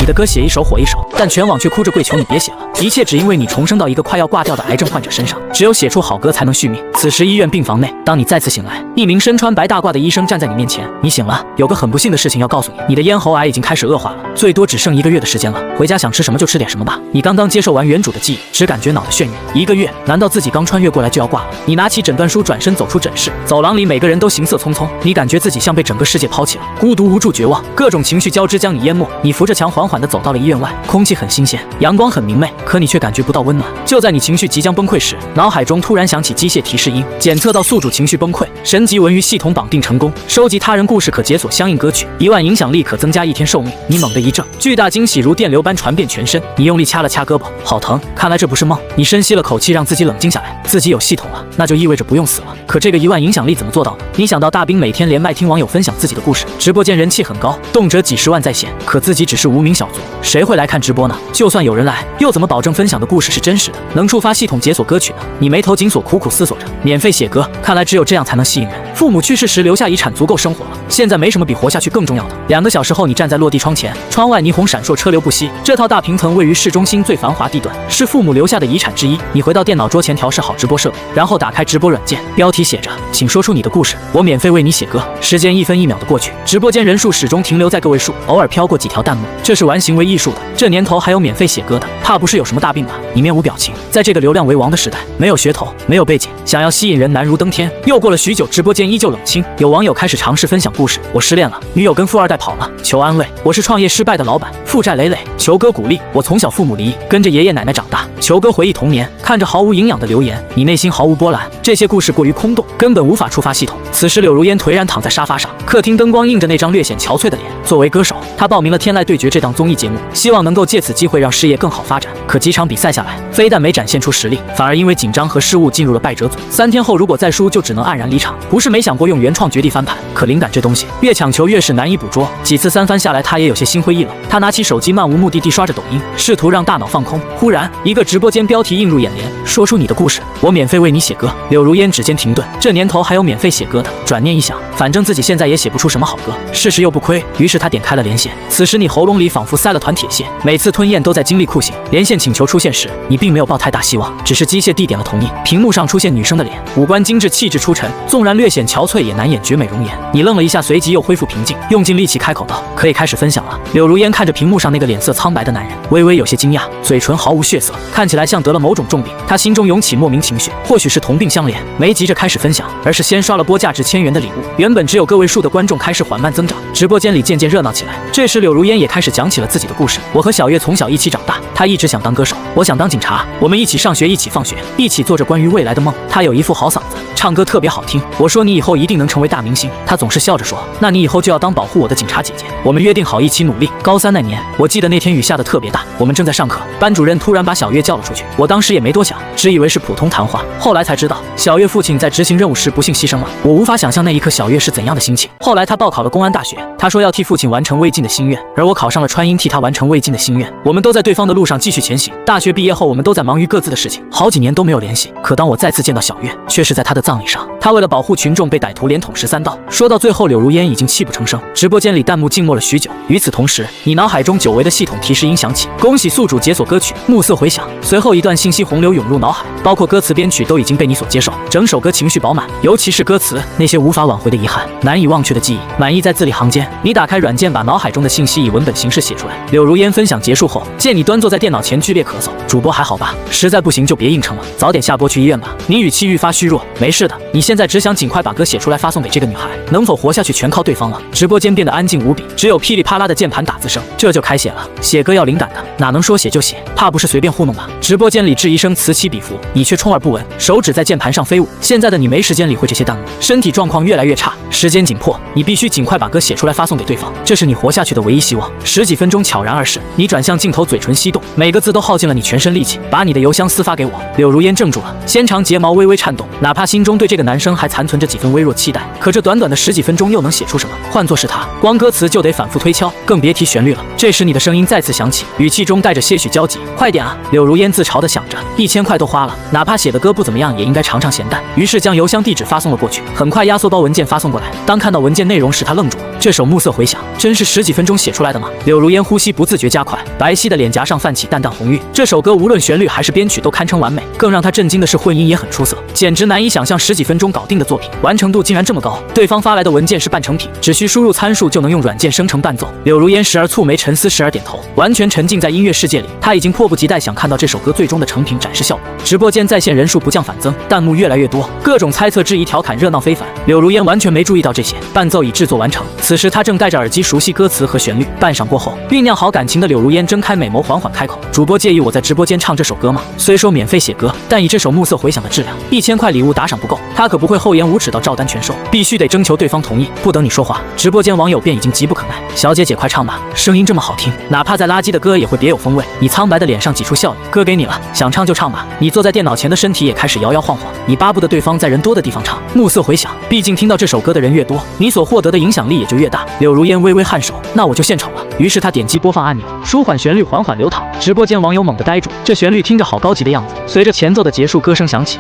的歌写一首火一首，但全网却哭着跪求你别写了，一切只因为你重生到一个快要挂掉的癌症患者身上。只有写出好歌才能续命。此时医院病房内，当你再次醒来，一名身穿白大褂的医生站在你面前。你醒了，有个很不幸的事情要告诉你，你的咽喉癌已经开始恶化了，最多只剩1个月的时间了。回家想吃什么就吃点什么吧。你刚刚接受完原主的记忆，只感觉脑的眩晕。1个月，难道自己刚穿越过来就要挂了？你拿起诊断书，转身走出诊室。走廊里每个人都行色匆匆，你感觉自己像被整个世界抛弃了，孤独、无助、绝望，各种情绪交织将你淹没。你扶着墙缓缓地走到了医院外，空气很新鲜，阳光很明媚，可你却感觉不到温暖。就在你情绪即将崩溃时，脑海中突然响起机械提示音，检测到宿主情绪崩溃，神级文娱系统绑定成功，收集他人故事可解锁相应歌曲，1万影响力可增加1天寿命。你猛地一怔，巨大惊喜如电流般传遍全身，你用力掐了掐胳膊，好疼，看来这不是梦。你深吸了口气，让自己冷静下来，自己有系统了，那就意味着不用死了。可这个1万影响力怎么做到的？你想到大兵每天连麦听网友分享自己的故事，直播间人气很高，动辄几10万在线，可自己只是无名小卒，谁会来看直播呢？就算有人来，又怎么保证分享的故事是真实的，能触发系统解锁歌曲呢？你眉头紧锁，苦苦思索着，免费写歌，看来只有这样才能吸引人。父母去世时留下遗产足够生活了，现在没什么比活下去更重要的。2个小时后，你站在落地窗前，窗外霓虹闪烁，车流不息。这套大平层位于市中心最繁华地段，是父母留下的遗产之一。你回到电脑桌前，调试好直播设备，然后打开直播软件，标题写着请说出你的故事，我免费为你写歌。时间1分1秒的过去，直播间人数始终停留在个位数，偶尔飘过几条弹幕，这是玩行为艺术的。这年头还有免费写歌的，怕不是有什么大病吧？你面无表情。在这个流量为王的时代，没有噱头，没有背景，想要吸引人难如登天。又过了许久，直播间依旧冷清。有网友开始尝试分享故事，我失恋了，女友跟富二代跑了，求安慰。我是创业失败的老板，负债累累，求哥鼓励。我从小父母离异，跟着爷爷奶奶长大，求哥回忆童年。看着毫无营养的留言，你内心毫无波澜。这些故事过于空洞，根本无法触发系统。此时柳如烟颓然躺在沙发上，客厅灯光映着那张略显憔悴的脸。作为歌手，她报名了《天籁对决》这档综艺节目，希望能够借此机会让事业更好发展。可几场比赛下来，非但没展现出实力，反而因为紧张和失误进入了败者组。3天后如果再输，就只能黯然离场。不是没想过用原创绝地翻盘，可灵感这东西越强求越是难以捕捉。几次3番下来，他也有些心灰意冷。他拿起手机漫无目的地刷着抖音，试图让大脑放空。忽然，一个直播间标题映入眼帘：说出你的故事，我免费为你写歌。柳如烟指尖停顿，这年头还有免费写歌的？转念一想，反正自己现在也写不出什么好歌，试试又不亏。于是他点开了连线。此时你喉咙里仿佛塞了团铁线，每次吞咽都在经历酷刑。连线请求出现时，你并没有抱太大希望，只是机械地点了同意。屏幕上出现女生的脸，五官精致，气质出尘，纵然略显憔悴，也难掩绝美容颜。你愣了一下，随即又恢复平静，用尽力气开口道：可以开始分享了。柳如烟看着屏幕上那个脸色苍白的男人，微微有些惊讶，嘴唇毫无血色，看起来像得了某种重病。他心中涌起莫名情绪，或许是同病相怜，没急着开始分享，而是先刷了波价值1000元的礼物。原本只有个位数的观众开始缓慢增长，直播间里渐渐热闹起来。这时柳如烟也开始讲起了自己的故事。我和小月从小一起长大，她一直想当歌手，我想当警察，我们一起上学，一起放学，一起做着关于未来的梦。她有一副好嗓子，唱歌特别好听。我说你以后一定能成为大明星，她总是笑着说，那你以后就要当保护我的警察姐姐。我们约定好一起努力。高3那年，我记得那天雨下得特别大，我们正在上课，班主任突然把小月叫了出去。我当时也没多想，只以为是普通谈话，后来才知道小月父亲在执行任务时不幸牺牲了。我无法想象那一刻小月是怎样的心情。后来他报考了公安大学，他说要替父亲完成未尽的心愿，而我考上了川音，替他完成未尽的心愿。我们都在对方的路上继续前行。大学毕业后，我们都在忙于各自的事情，好几年都没有联系。可当我再次见到小月，却是在她的葬礼上。她为了保护群众被歹徒连捅13刀。说到最后，柳如烟已经泣不成声。直播间里弹幕静默了许久。与此同时，你脑海中久违的系统提示音响起，恭喜宿主解锁歌曲，暮色回响。随后一段信息洪流涌入脑海，包括歌词编曲都已经被你所接受，整首歌情绪饱满，尤其是歌词，那些无法挽回的遗憾，难以忘却的记忆，满意在字里行间。你打开软件，把脑海中的信息以文本形式写出来。柳如烟分享结束后，见你端坐在电脑前剧烈咳嗽，主播还好吧？实在不行就别硬撑了，早点下播去医院吧。你语气愈发虚弱，没事的，你现在只想尽快把歌写出来发送给这个女孩，能否活下去全靠对方了。直播间变得安静无比，只有噼里啪啦的键盘打字声。这就开写了，写歌要灵感的，哪能说写就写？怕不是随便糊弄吧？直播间里质疑声此起彼伏，你却充耳不闻，手指在键盘上飞舞。现在的你没时间理会这些弹幕，身体状况越来越差，时间紧迫，你必须尽快把歌写出来发送给对方，这是你活下去的唯一希望。10几分钟悄然而逝，你转向镜头，嘴唇翕动，每个字都耗尽了你全身力气，把你的邮箱私发给我。柳如烟怔住了，纤长睫毛微微颤动，哪怕心中对这个男生还残存着几分微弱期待，可这短短的10几分钟又能写出什么？换作是他，光歌词就得反复推敲，更别提旋律了。这时你的声音再次响起，语气中带着些许焦急，快点啊！柳如烟自嘲地想着，1000块都花了，哪怕写的歌不怎么样，也应该尝尝咸淡。于是将邮箱地址发送了过去，很快压缩包文件发送过来。当看到文件内容时，他愣住了。这首《暮色回响》真是10几分钟写出来的吗？柳如烟呼吸不自觉加快，白皙的脸颊上泛起淡淡红晕。这首歌无论旋律还是编曲都堪称完美，更让她震惊的是混音也很出色，简直难以想象10几分钟搞定的作品完成度竟然这么高。对方发来的文件是半成品，只需输入参数就能用软件生成伴奏。柳如烟时而蹙眉沉思，时而点头，完全沉浸在音乐世界里。她已经迫不及待想看到这首歌最终的成品展示效果。直播间在线人数不降反增，弹幕越来越多，各种猜测、质疑、调侃热闹非凡。柳如烟完全没注意到这些，伴奏已制作完成。此时她正戴着耳机熟悉歌词和旋律。半晌过后，酝酿好感情的柳如烟睁开美眸，缓缓开口：“主播介意我在直播间唱这首歌吗？虽说免费写歌，但以这首《暮色回响》的质量，1000块礼物打赏不够，他可不会厚颜无耻到照单全收，必须得征求对方同意。”不等你说话，直播间网友便已经急不可耐：“小姐姐快唱吧，声音这么好听，哪怕再垃圾的歌也会别有风味。”你苍白的脸上挤出笑意：“歌给你了，想唱就唱吧。”你坐在电脑前的身体也开始摇摇晃晃，你巴不得对方在人多的地方唱《暮色回响》，毕竟听到这首歌的人越多，你所获得的影响力也就越大。柳如烟微微颔首：“那我就献丑了。”于是他点击播放按钮，舒缓旋律缓缓流淌。直播间网友猛地呆住，这旋律听着好高级的样子。随着前奏的结束，歌声响起。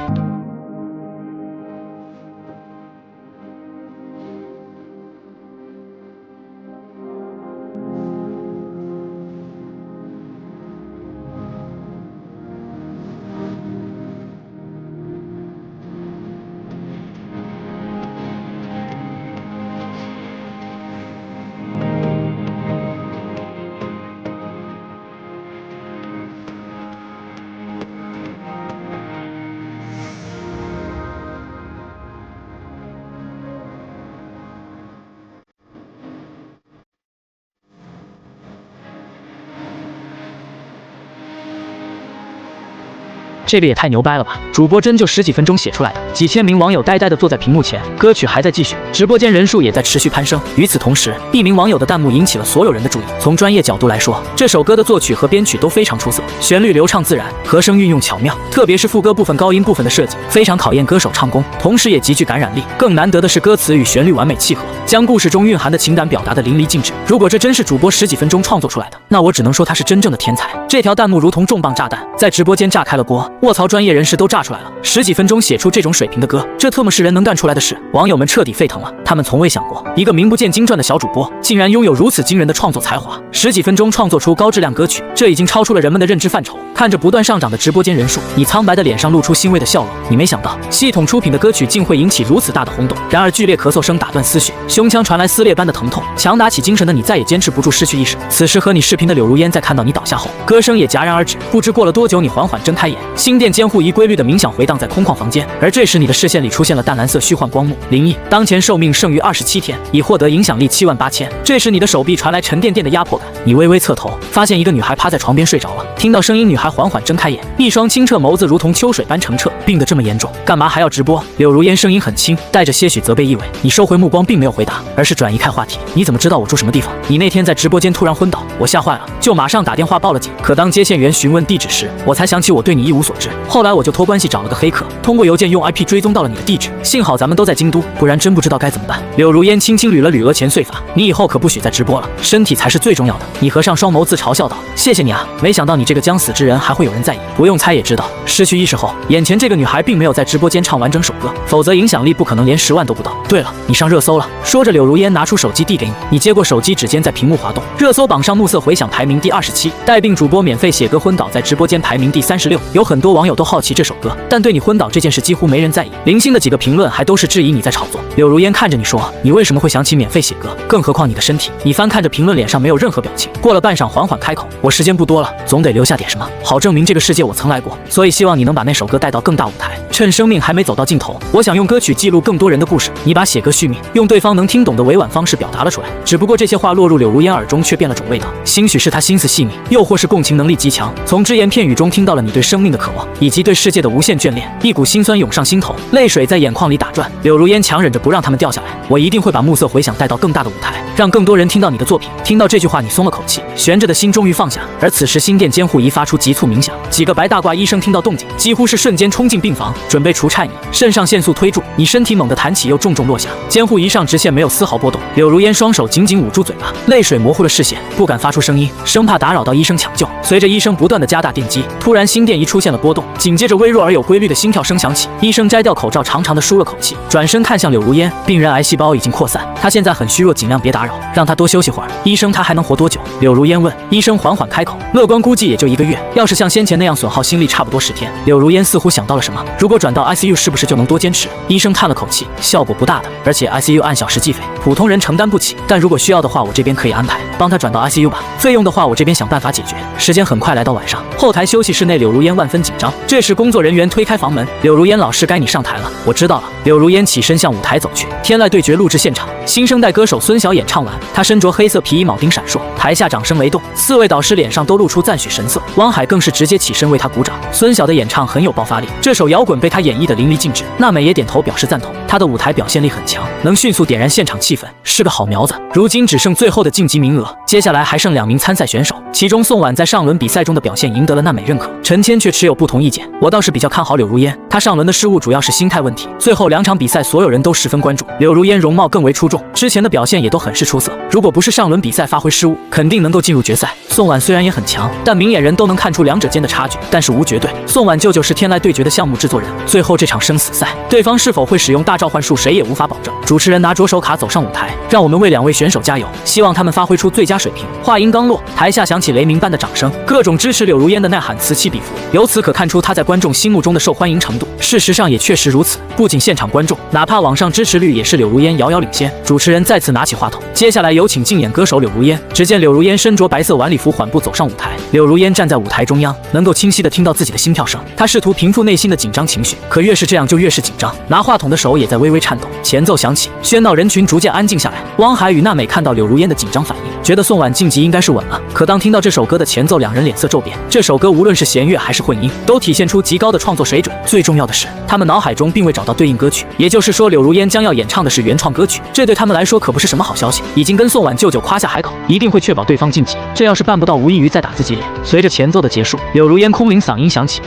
这个也太牛掰了吧！主播真就10几分钟写出来的。几千名网友呆呆地坐在屏幕前，歌曲还在继续，直播间人数也在持续攀升。与此同时，一名网友的弹幕引起了所有人的注意。从专业角度来说，这首歌的作曲和编曲都非常出色，旋律流畅自然，和声运用巧妙，特别是副歌部分高音部分的设计，非常考验歌手唱功，同时也极具感染力。更难得的是歌词与旋律完美契合，将故事中蕴含的情感表达得淋漓尽致。如果这真是主播10几分钟创作出来的，那我只能说他是真正的天才。这条弹幕如同重磅炸弹，在直播间炸开了锅。卧槽，专业人士都炸出来了！10几分钟写出这种水平的歌，这特么是人能干出来的事？网友们彻底沸腾了，他们从未想过，一个名不见经传的小主播，竟然拥有如此惊人的创作才华。10几分钟创作出高质量歌曲，这已经超出了人们的认知范畴。看着不断上涨的直播间人数，你苍白的脸上露出欣慰的笑容。你没想到，系统出品的歌曲竟会引起如此大的轰动。然而剧烈咳嗽声打断思绪，胸腔传来撕裂般的疼痛，强打起精神的你再也坚持不住，失去意识。此时和你视频的柳如烟在看到你倒下后，歌声也戛然而止。不知过了多久，你缓缓睁开眼，心电监护仪规律的冥想回荡在空旷房间，而这时你的视线里出现了淡蓝色虚幻光幕。灵异，当前寿命剩余27天，已获得影响力78000。这时你的手臂传来沉甸甸的压迫感，你微微侧头，发现一个女孩趴在床边睡着了。听到声音，女孩缓缓睁开眼，一双清澈眸子如同秋水般澄澈。病得这么严重，干嘛还要直播？柳如烟声音很轻，带着些许责备意味。你收回目光，并没有回答，而是转移开话题。你怎么知道我住什么地方？你那天在直播间突然昏倒，我吓坏了，就马上打电话报了警。可当接线员询问地址时，我才想起我对你一无所知。后来我就托关系找了个黑客，通过邮件用 IP 追踪到了你的地址。幸好咱们都在京都，不然真不知道该怎么办。柳如烟轻轻捋了捋额前碎发，你以后可不许再直播了，身体才是最重要的。你合上双眸，自嘲笑道：“谢谢你啊，没想到你这个将死之人还会有人在意。”不用猜也知道，失去意识后，眼前这个女孩并没有在直播间唱完整首歌，否则影响力不可能连10万都不到。对了，你上热搜了。说着，柳如烟拿出手机递给你，你接过手机，指尖在屏幕滑动，热搜榜上《暮色回响》排名第27，带病主播免费写歌昏倒在直播间排名第36。有很多网友都好奇这首歌，但对你昏倒这件事几乎没人在意。零星的几个评论还都是质疑你在炒作。柳如烟看着你说：“你为什么会想起免费写歌？更何况你的身体？”你翻看着评论，脸上没有任何表情。过了半晌，缓缓开口：“我时间不多了，总得留下点什么，好证明这个世界我曾来过。所以希望你能把那首歌带到更大舞台。趁生命还没走到尽头，我想用歌曲记录更多人的故事。”你把写歌续命，用对方能听懂的委婉方式表达了出来。只不过这些话落入柳如烟耳中，却变了种味道。兴许是她心思细腻，又或是共情能力极强，从只言片语中听到了你对生命的渴望，以及对世界的无限眷恋。一股心酸涌上心头，泪水在眼眶里打转。柳如烟强忍着不让他们掉下来。我一定会把暮色回响带到更大的舞台，让更多人听到你的作品。听到这句话，你松了口气，悬着的心终于放下。而此时心电监护仪发出急促鸣响，几个白大褂医生听到动静，几乎是瞬间冲进进病房，准备除颤仪，肾上腺素推注，你身体猛地弹起又重重落下，监护仪上直线没有丝毫波动。柳如烟双手紧紧捂住嘴巴，泪水模糊了视线，不敢发出声音，生怕打扰到医生抢救。随着医生不断的加大电击，突然心电仪出现了波动，紧接着微弱而有规律的心跳声响起。医生摘掉口罩，长长的舒了口气，转身看向柳如烟，病人癌细胞已经扩散，他现在很虚弱，尽量别打扰，让他多休息会儿。医生，他还能活多久？柳如烟问。医生缓缓开口，乐观估计也就1个月，要是像先前那样损耗心力，差不多10天。柳如烟似乎想到了什么，如果转到 ICU 是不是就能多坚持？医生叹了口气，效果不大的，而且 ICU 按小时计费，普通人承担不起，但如果需要的话，我这边可以安排，帮他转到 ICU 吧。费用的话，我这边想办法解决。时间很快来到晚上，后台休息室内，柳如烟万分紧张。这时工作人员推开房门，柳如烟老师，该你上台了。我知道了。柳如烟起身向舞台走去。天籁对决录制现场，新生代歌手孙晓演唱完，她身着黑色皮衣，铆钉闪烁，台下掌声雷动，4位导师脸上都露出赞许神色，汪海更是直接起身为她鼓掌。孙晓的演唱很有爆发力，这首摇滚被她演绎的淋漓尽致。娜美也点头表示赞同，她的舞台表现力很强，能迅速点燃现场气氛，是个好苗子。如今只剩最后的晋级名额，接下来还剩2名参赛选手，其中宋婉在上轮比赛中的表现赢得了娜美认可，陈谦却持有不同意见。我倒是比较看好柳如烟，她上轮的失误主要是心态问题。最后2场比赛所有人都十分关注，柳如烟容貌更为出众，之前的表现也都很是出色，如果不是上轮比赛发挥失误，肯定能够进入决赛。宋婉虽然也很强，但明眼人都能看出2者间的差距，但是无绝对。宋婉舅舅是天籁对决的项目制作人，最后这场生死赛，对方是否会使用大召唤术，谁也无法保证。主持人拿着手卡走上舞台，让我们为2位选手加油，希望他们发挥出最佳水平。话音刚落，台下响起雷鸣般的掌声，各种支持柳如烟的呐喊此起彼伏，由此可看出她在观众心目中的受欢迎程度。事实上也确实如此，不仅现场观众，哪怕网上支持率也是柳如烟遥遥领先。主持人再次拿起话筒，接下来有请竞演歌手柳如烟。只见柳如烟身着白色晚礼服缓步走上舞台，柳如烟站在舞台中央，能够清晰地听到自己的心跳声。她试图平复内心的紧张情绪，可越是这样就越是紧张，拿话筒的手也在微微颤抖。前奏响起，喧闹人群逐渐安静下来。汪海与娜美看到柳如烟的紧张反应，觉得宋婉晋级应该是稳了。可当听到这首歌的前奏，2人脸色骤变。这首歌无论是弦乐还是混音，都体现出极高的创作水准。最重要的是，他们脑海中并未找到对应歌曲，也就是说柳如烟将要演唱的是原创歌曲，这对他们来说可不是什么好消息。已经跟宋婉舅舅夸下海口，一定会确保对方晋级，这要是办不到，无异于在打自己脸。随着前奏的结束，柳如烟空灵嗓音响起。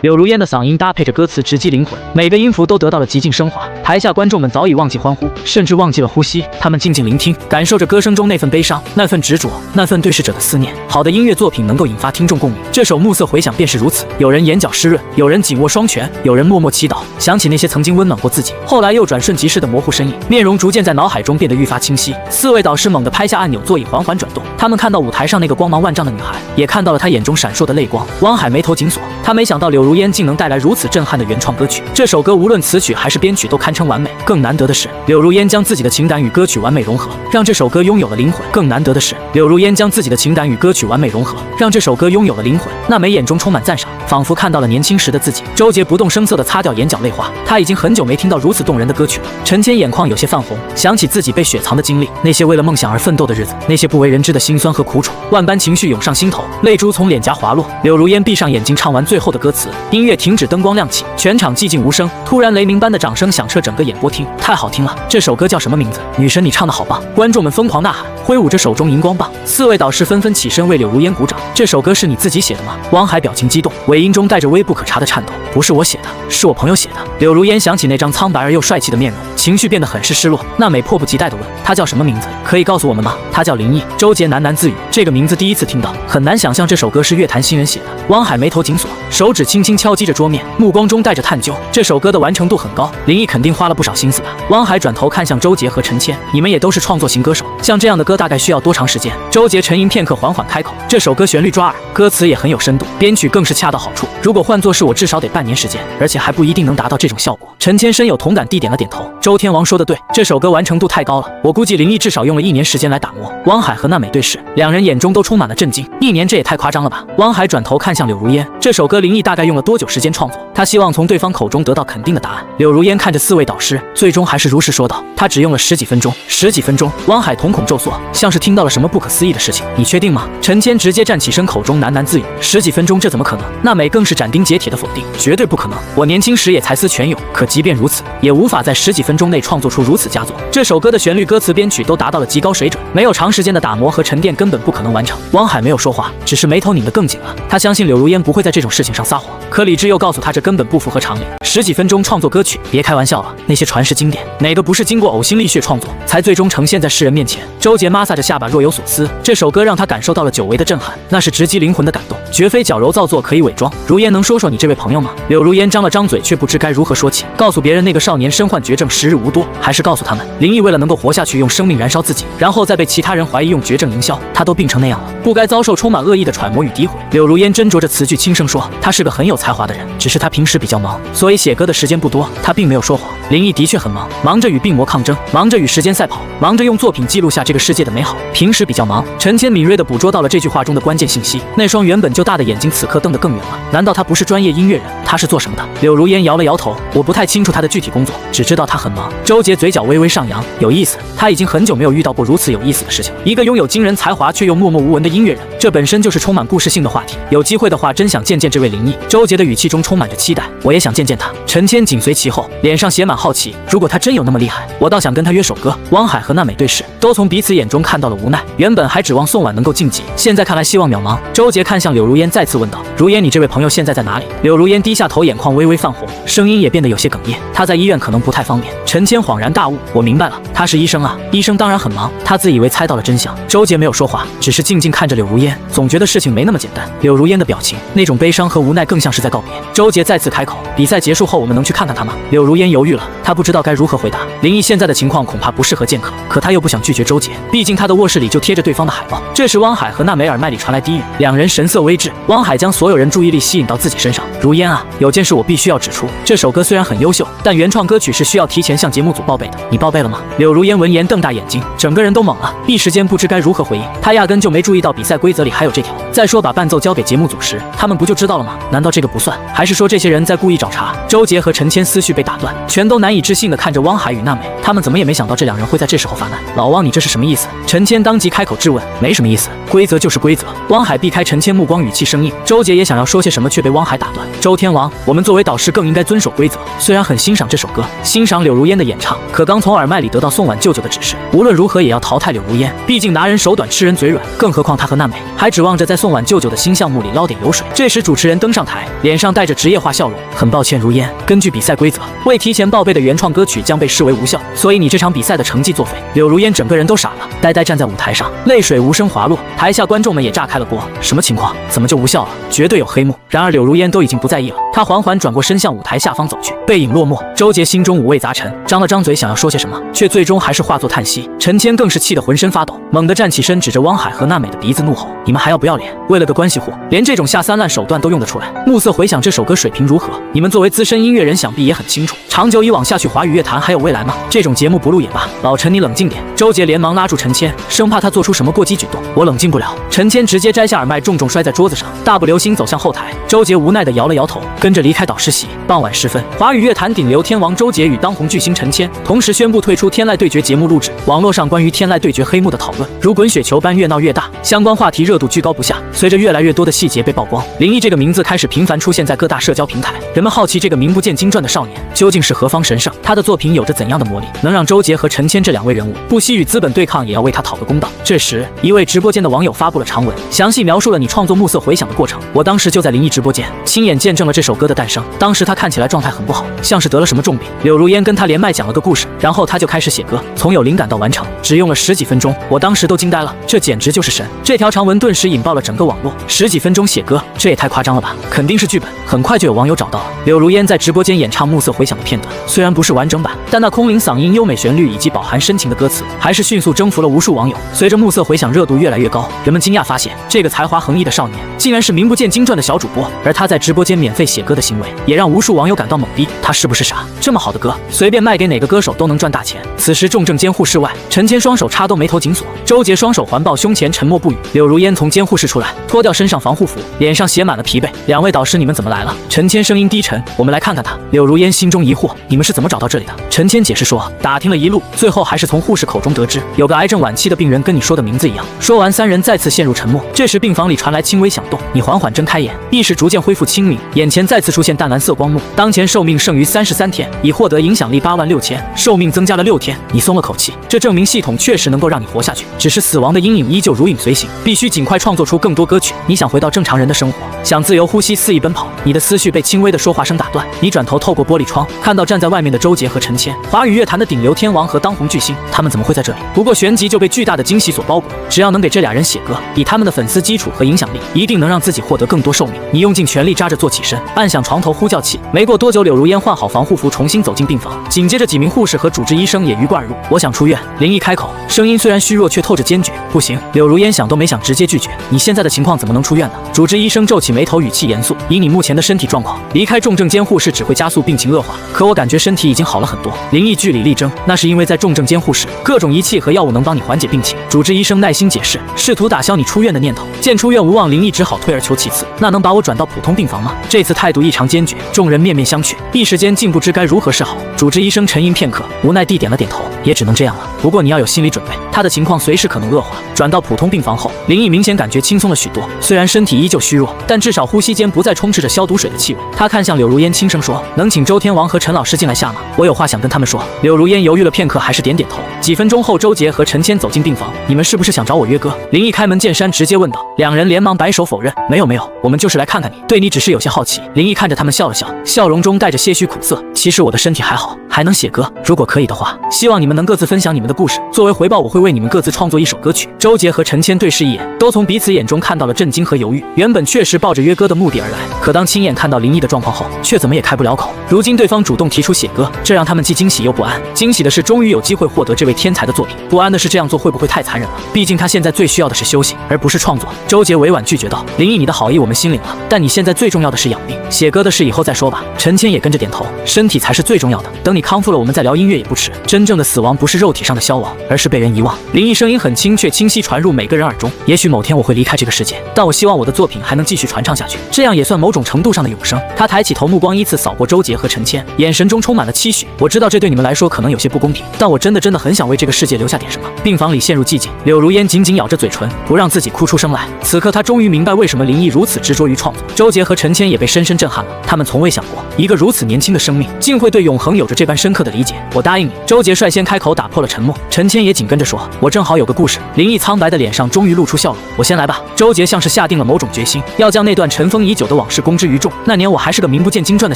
柳如烟的嗓音搭配着歌词直击灵魂，每个音符都得到了极尽升华。台下观众们早已忘记欢呼，甚至忘记了呼吸，他们静静聆听，感受着歌声中那份悲伤，那份执着，那份对视者的思念。好的音乐作品能够引发听众共鸣，这首《暮色回响》便是如此。有人眼角湿润，有人紧握双拳，有人默默祈祷，想起那些曾经温暖过自己，后来又转瞬即逝的模糊身影，面容逐渐在脑海中变得愈发清晰。4位导师猛地拍下按钮，座椅缓缓转动，他们看到舞台上那个光芒万丈的女孩，也看到了她眼中闪烁的泪光。汪海眉头紧锁，他没想到柳如烟竟能带来如此震撼的原创歌曲。这首歌无论词曲还是编曲都堪称完美，更难得的是柳如烟将自己的情感与歌曲完美融合，让这首歌拥有了灵魂。更难得的是柳如烟将自己的情感与歌曲完美融合，让这首歌拥有了灵魂。娜美眼中充满赞赏，仿佛看到了年轻时的自己。周杰不动声色地擦掉眼角泪花，他已经很久没听到如此动人的歌曲了。陈谦眼眶有些泛红，想起自己被雪藏的经历，那些为了梦想而奋斗的日子，那些不为人知的辛酸和苦楚，万般情绪涌上心头，泪珠从脸颊滑落。柳如烟闭上眼睛，唱完最后的歌词，音乐停止，灯光亮起，全场寂静无声。突然雷鸣般的掌声响彻整个演播厅，太好听了！这首歌叫什么名字？女神，你唱得好棒！观众们疯狂呐喊，挥舞着手中荧光棒。4位导师纷纷起身为柳如烟鼓掌。这首歌是你自己写的吗？汪海表情激动，尾音中带着微不可察的颤抖。不是我写的，是我朋友写的。柳如烟想起那张苍白而又帅气的面容，情绪变得很是失落。娜美迫不及待地问：他叫什么名字？可以告诉我们吗？他叫林毅。周杰喃喃自语：这个名字第一次听到，很难想象这首歌是乐坛新人写的。汪海眉头紧锁，手指轻轻敲击着桌面，目光中带着探究。这首歌的完成度很高，林毅肯定花了不少心思吧。汪海转头看向周杰和陈谦，你们也都是创作型歌手，像这样的歌大概需要多长时间？周杰沉吟片刻，缓缓开口，这首歌旋律抓耳，歌词也很有深度，编曲更是恰到好处。如果换作是我，至少得半年时间，而且还不一定能达到这种效果。陈谦深有同感地点了点头。周天王说的对，这首歌完成度太高了，我估计林毅至少用了1年时间来打磨。汪海和娜美对视，两人眼中都充满了震惊。1年这也太夸张了吧？汪海转头看向柳如烟，这首歌林毅大概用了多久时间创作？他希望从对方口中得到肯定的答案。柳如烟看着4位导师，最终还是如实说道，他只用了10几分钟。10几分钟？汪海瞳孔骤缩，像是听到了什么不可思议的事情。你确定吗？陈谦直接站起身，口中喃喃自语，10几分钟这怎么可能？娜美更是斩钉截铁的否定，绝对不可能，我年轻时也才思泉涌，可即便如此，也无法在10几分钟内创作出如此佳作。这首歌的旋律、歌词、编曲都达到了极高水准，没有长时间的打磨和沉淀，根本不可能完成。汪海没有说话，只是眉头拧得更紧了。他相信柳如烟不会在这种事情上撒谎，可理智又告诉他这根本不符合常理。10几分钟创作歌曲，别开玩笑了，那些传世经典，哪个不是经过呕心沥血创作，才最终呈现在世人面前？周杰摩挲着下巴，若有所思。这首歌让他感受到了久违的震撼，那是直击灵魂的感动，绝非矫揉造作可以伪装。如烟能说说你这位朋友吗？柳如烟张了张嘴，却不知该如何说起。告诉别人那个少年身患绝症时日无多，还是告诉他们林毅为了能够活下去，用生命燃烧自己，然后再被其他人怀疑用绝症营销，他都病成那样了，不该遭受充满恶意的揣摩与诋毁。柳如烟斟酌着词句，轻声说，他是个很有才华的人，只是他平时比较忙，所以写歌的时间不多。他并没有说谎，林毅的确很忙，忙着与病魔抗争，忙着与时间赛跑，忙着用作品记录下这个世界的美好，平时比较忙。陈谦敏锐地捕捉到了这句话中的关键信息，那双原本就大的眼睛此刻瞪得更远了。难道他不是专业音乐人？他是做什么的？柳如烟摇了摇头，我不太清楚他的具体工作，只知道他很忙。周杰嘴角微微上扬，有意思，他已经很久没有遇到过如此有意思的事情。一个拥有惊人才华却又默默无闻的音乐人，这本身就是充满故事性的话题。有机会的话，真想见见这位林毅。周杰的语气中充满着期待，我也想见见他。陈谦紧随其后，脸上写满好奇，如果他真有那么厉害，我倒想跟他约首歌。汪海和娜美对视，都从彼此眼中看到了无奈。原本还指望宋婉能够晋级，现在看来希望渺茫。周杰看向柳如烟，再次问道，如烟，你这位朋友现在在哪里？柳如烟低下头，眼眶微微泛红，声音也变得有些哽咽，他在医院可能不太方便。陈谦恍然大悟，我明白了，他是医生啊，医生当然很忙。他自以为猜到了真相。周杰没有说话，只是静静看着柳如烟，总觉得事情没那么简单。柳如烟的表情，那种悲伤和无奈更像是在告别。周杰再次开口，比赛结束后我们能去看看他吗？柳如烟犹豫了，她不知道该如何回答。林毅现在的情况恐怕不适合见客，可她又不想拒绝周杰，毕竟他的卧室里就贴着对方的海报。这时汪海和娜美耳麦里传来低语，两人神色微滞。汪海将所有人注意力吸引到自己身上，如烟啊，有件事我必须要指出，这首歌虽然很优秀，但原创歌曲是需要提前向节目组报备的，你报备了吗？柳如烟闻言瞪大眼睛，整个人都懵了，一时间不知该如何回应。他压根就没注意到比赛规则里还有这条。再说把伴奏交给节目组时，他们不就知道了吗？难道这个不算？还是说这些人在故意找茬？周杰和陈谦思绪被打断，全都难以置信地看着汪海与娜美，他们怎么也没想到这两人会在这时候发难。老汪，你这是什么意思？陈谦当即开口质问。没什么意思，规则就是规则。汪海避开陈谦目光，语气生硬。周杰也想要说些什么，却被汪海打断。周天王，我们作为导师更应该遵守规则。虽然很欣赏这首歌，欣赏柳如烟的演唱，可刚从耳麦里得到宋婉舅舅的指示，无论如何也要淘汰柳如烟。毕竟拿人手短，吃人嘴软，更何况他和娜美还指望着在宋婉舅舅的新项目里捞点油水。这时主持人登上台，脸上带着职业化笑容。很抱歉，如烟，根据比赛规则，未提前报备的原创歌曲将被视为无效，所以你这场比赛的成绩作废。柳如烟整个人都傻了，呆呆站在舞台上，泪水无声滑落。台下观众们也炸开了锅，什么情况？怎么就无效了？绝对有黑幕。然而柳如烟都已经不在意了，她缓缓转过身向舞台下方走去。背影落寞，周杰心中五味杂陈，张了张嘴想要说些什么，却最终还是化作叹息。陈谦更是气得浑身发抖，猛地站起身，指着汪海和娜美的鼻子怒吼：你们还要不要脸？为了个关系户，连这种下三滥手段都用得出来。暮色回响这首歌水平如何？你们作为资深音乐人想必也很清楚，长久以往下去，华语乐坛还有未来吗？这种节目不录也罢。老陈，你冷静点。周杰连忙拉住陈谦，生怕他做出什么过激举动。我冷静不了。陈谦直接摘下耳麦，重重摔在桌子上，大步流星走向后台。周杰无奈地摇了摇头，跟着离开导师席。傍晚时分，华语乐坛顶流天王周杰与当红巨星陈谦同时宣布退出《天籁对决》节目录制。网络上关于《天籁对决》黑幕的讨论如滚雪球般越闹越大，相关话题热度居高不下。随着越来越多的细节被曝光，林毅这个名字开始频繁出现在各大社交平台。人们好奇这个名不见经传的少年究竟是何方神圣，他的作品有着怎样的魔力，能让周杰和陈谦这两位人物不惜与资本对抗也要为他讨个公道。这时，一位直播间的网友发布了长文，详细描述了你创作《暮色回响》的过程。我当时就在林毅直播间，亲眼见证了这首首歌的诞生。当时他看起来状态很不好，像是得了什么重病。柳如烟跟他连麦讲了个故事，然后他就开始写歌，从有灵感到完成，只用了10几分钟。我当时都惊呆了，这简直就是神！这条长文顿时引爆了整个网络，10几分钟写歌，这也太夸张了吧？肯定是剧本。很快就有网友找到了柳如烟在直播间演唱《暮色回响》的片段，虽然不是完整版，但那空灵嗓音、优美旋律以及饱含深情的歌词，还是迅速征服了无数网友。随着《暮色回响》热度越来越高，人们惊讶发现，这个才华横溢的少年，竟然是名不见经传的小主播。而他在直播间免费写歌的行为，也让无数网友感到懵逼，他是不是傻？这么好的歌，随便卖给哪个歌手都能赚大钱。此时重症监护室外，陈谦双手插兜，眉头紧锁；周杰双手环抱胸前，沉默不语。柳如烟从监护室出来，脱掉身上防护服，脸上写满了疲惫。两位导师，你们怎么来了？陈谦声音低沉，我们来看看他。柳如烟心中疑惑，你们是怎么找到这里的？陈谦解释说，打听了一路，最后还是从护士口中得知，有个癌症晚期的病人跟你说的名字一样。说完，三人再次陷入沉默。这时病房里传来轻微响动，你缓缓睁开眼，意识逐渐恢复清明，眼前再次出现淡蓝色光幕。当前寿命剩余33天，已获得影响力86000，寿命增加了6天。你松了口气，这证明系统确实能够让你活下去，只是死亡的阴影依旧如影随形，必须尽快创作出更多歌曲。你想回到正常人的生活，想自由呼吸，肆意奔跑。你的思绪被轻微的说话声打断，你转头透过玻璃窗，看到站在外面的周杰和陈谦，华语乐坛的顶流天王和当红巨星，他们怎么会在这里？不过旋即就被巨大的惊喜所包裹，只要能给这俩人写歌，以他们的粉丝基础和影响力，一定能让自己获得更多寿命。你用尽全力扎着坐起身，按响床头呼叫器。没过多久，柳如烟换好防护服，重新走进病房，紧接着几名护士和主治医生也鱼贯而入。我想出院。林毅开口，声音虽然虚弱，却透着坚决。不行，柳如烟想都没想，直接拒绝。你现在的情况怎么能出院呢？主治医生皱起眉头，语气严肃，以你目前的身体状况，离开重症监护室只会加速病情恶化。可我感觉身体已经好了很多。林毅据理力争，那是因为在重症监护室，各种仪器和药物能帮你缓解病情。主治医生耐心解释，试图打消你出院的念头。见出院无望，林毅只好退而求其次，那能把我转到普通病房吗？这次态度异常坚决，众人面面相觑，一时间竟不知该如何是好。主治医生沉吟片刻，无奈地点了点头，也只能这样了。不过你要有心理准备，他的情况随时可能恶化。转到普通病房后，林毅明显感觉轻松了许多，虽然身体依旧虚弱，但至少呼吸间不再充斥着消毒水的气味。他看向柳如烟，轻声说，能请周天王和陈老师进来下吗？我有话想跟他们说。柳如烟犹豫了片刻，还是点点头。几分钟后，周杰和陈谦走进病房，你们是不是想找我约歌？林毅开门见山直接问道。两人连忙摆手否认，没有，我们就是来看看你，对你只是有些好奇。林毅看着他们笑了笑，笑容中带着些许苦涩。其实我的身体还好，还能写歌，如果可以的话，希望你们能各自分享你们的故事，作为回报，我会为你们各自创作一首歌曲。周杰和陈谦对视一眼，都从彼此眼中看到了震惊和犹豫。原本确实抱着约歌的目的而来，可当亲眼看到林毅的状况后，却怎么也开不了口。如今对方主动提出写歌，这让他们既惊喜又不安。惊喜的是终于有机会获得这位天才的作品，不安的是这样做会不会太残忍了？毕竟他现在最需要的是休息，而不是创作。周杰委婉拒绝道，林毅，你的好意我们心领了，但你现在最重要的是养病，写歌的事以后再说吧。陈谦也跟着点头，身体才是最重要的，等你康复了，我们再聊音乐也不迟。真正的死亡不是肉体上的消亡，而是被人遗忘。林毅声音很轻却清晰，传入每个人耳中。也许某天我会离开这个世界，但我希望我的作品还能继续传唱下去，这样也算某种程度上的永生。他抬起头，目光依次扫过周杰和陈谦，眼神中充满了期许。我知道这对你们来说可能有些不公平，但我真的很想为这个世界留下点什么。病房里陷入寂静，柳如烟紧紧咬着嘴唇，不让自己哭出声来。此刻他终于明白为什么林毅如此执着于创作。周杰和陈谦也被深深震撼了，他们从未想过一个如此年轻的生命竟会对永恒有着这般深刻的理解。我答应你。周杰率先开口打破了沉默，陈谦也紧跟着说，我正好有个故事。林毅苍白的脸上终于露出笑容，我先来吧。周杰像是下定了某种决心，要将那段尘封已久的往事公之于众。那年我还是个名不见经传的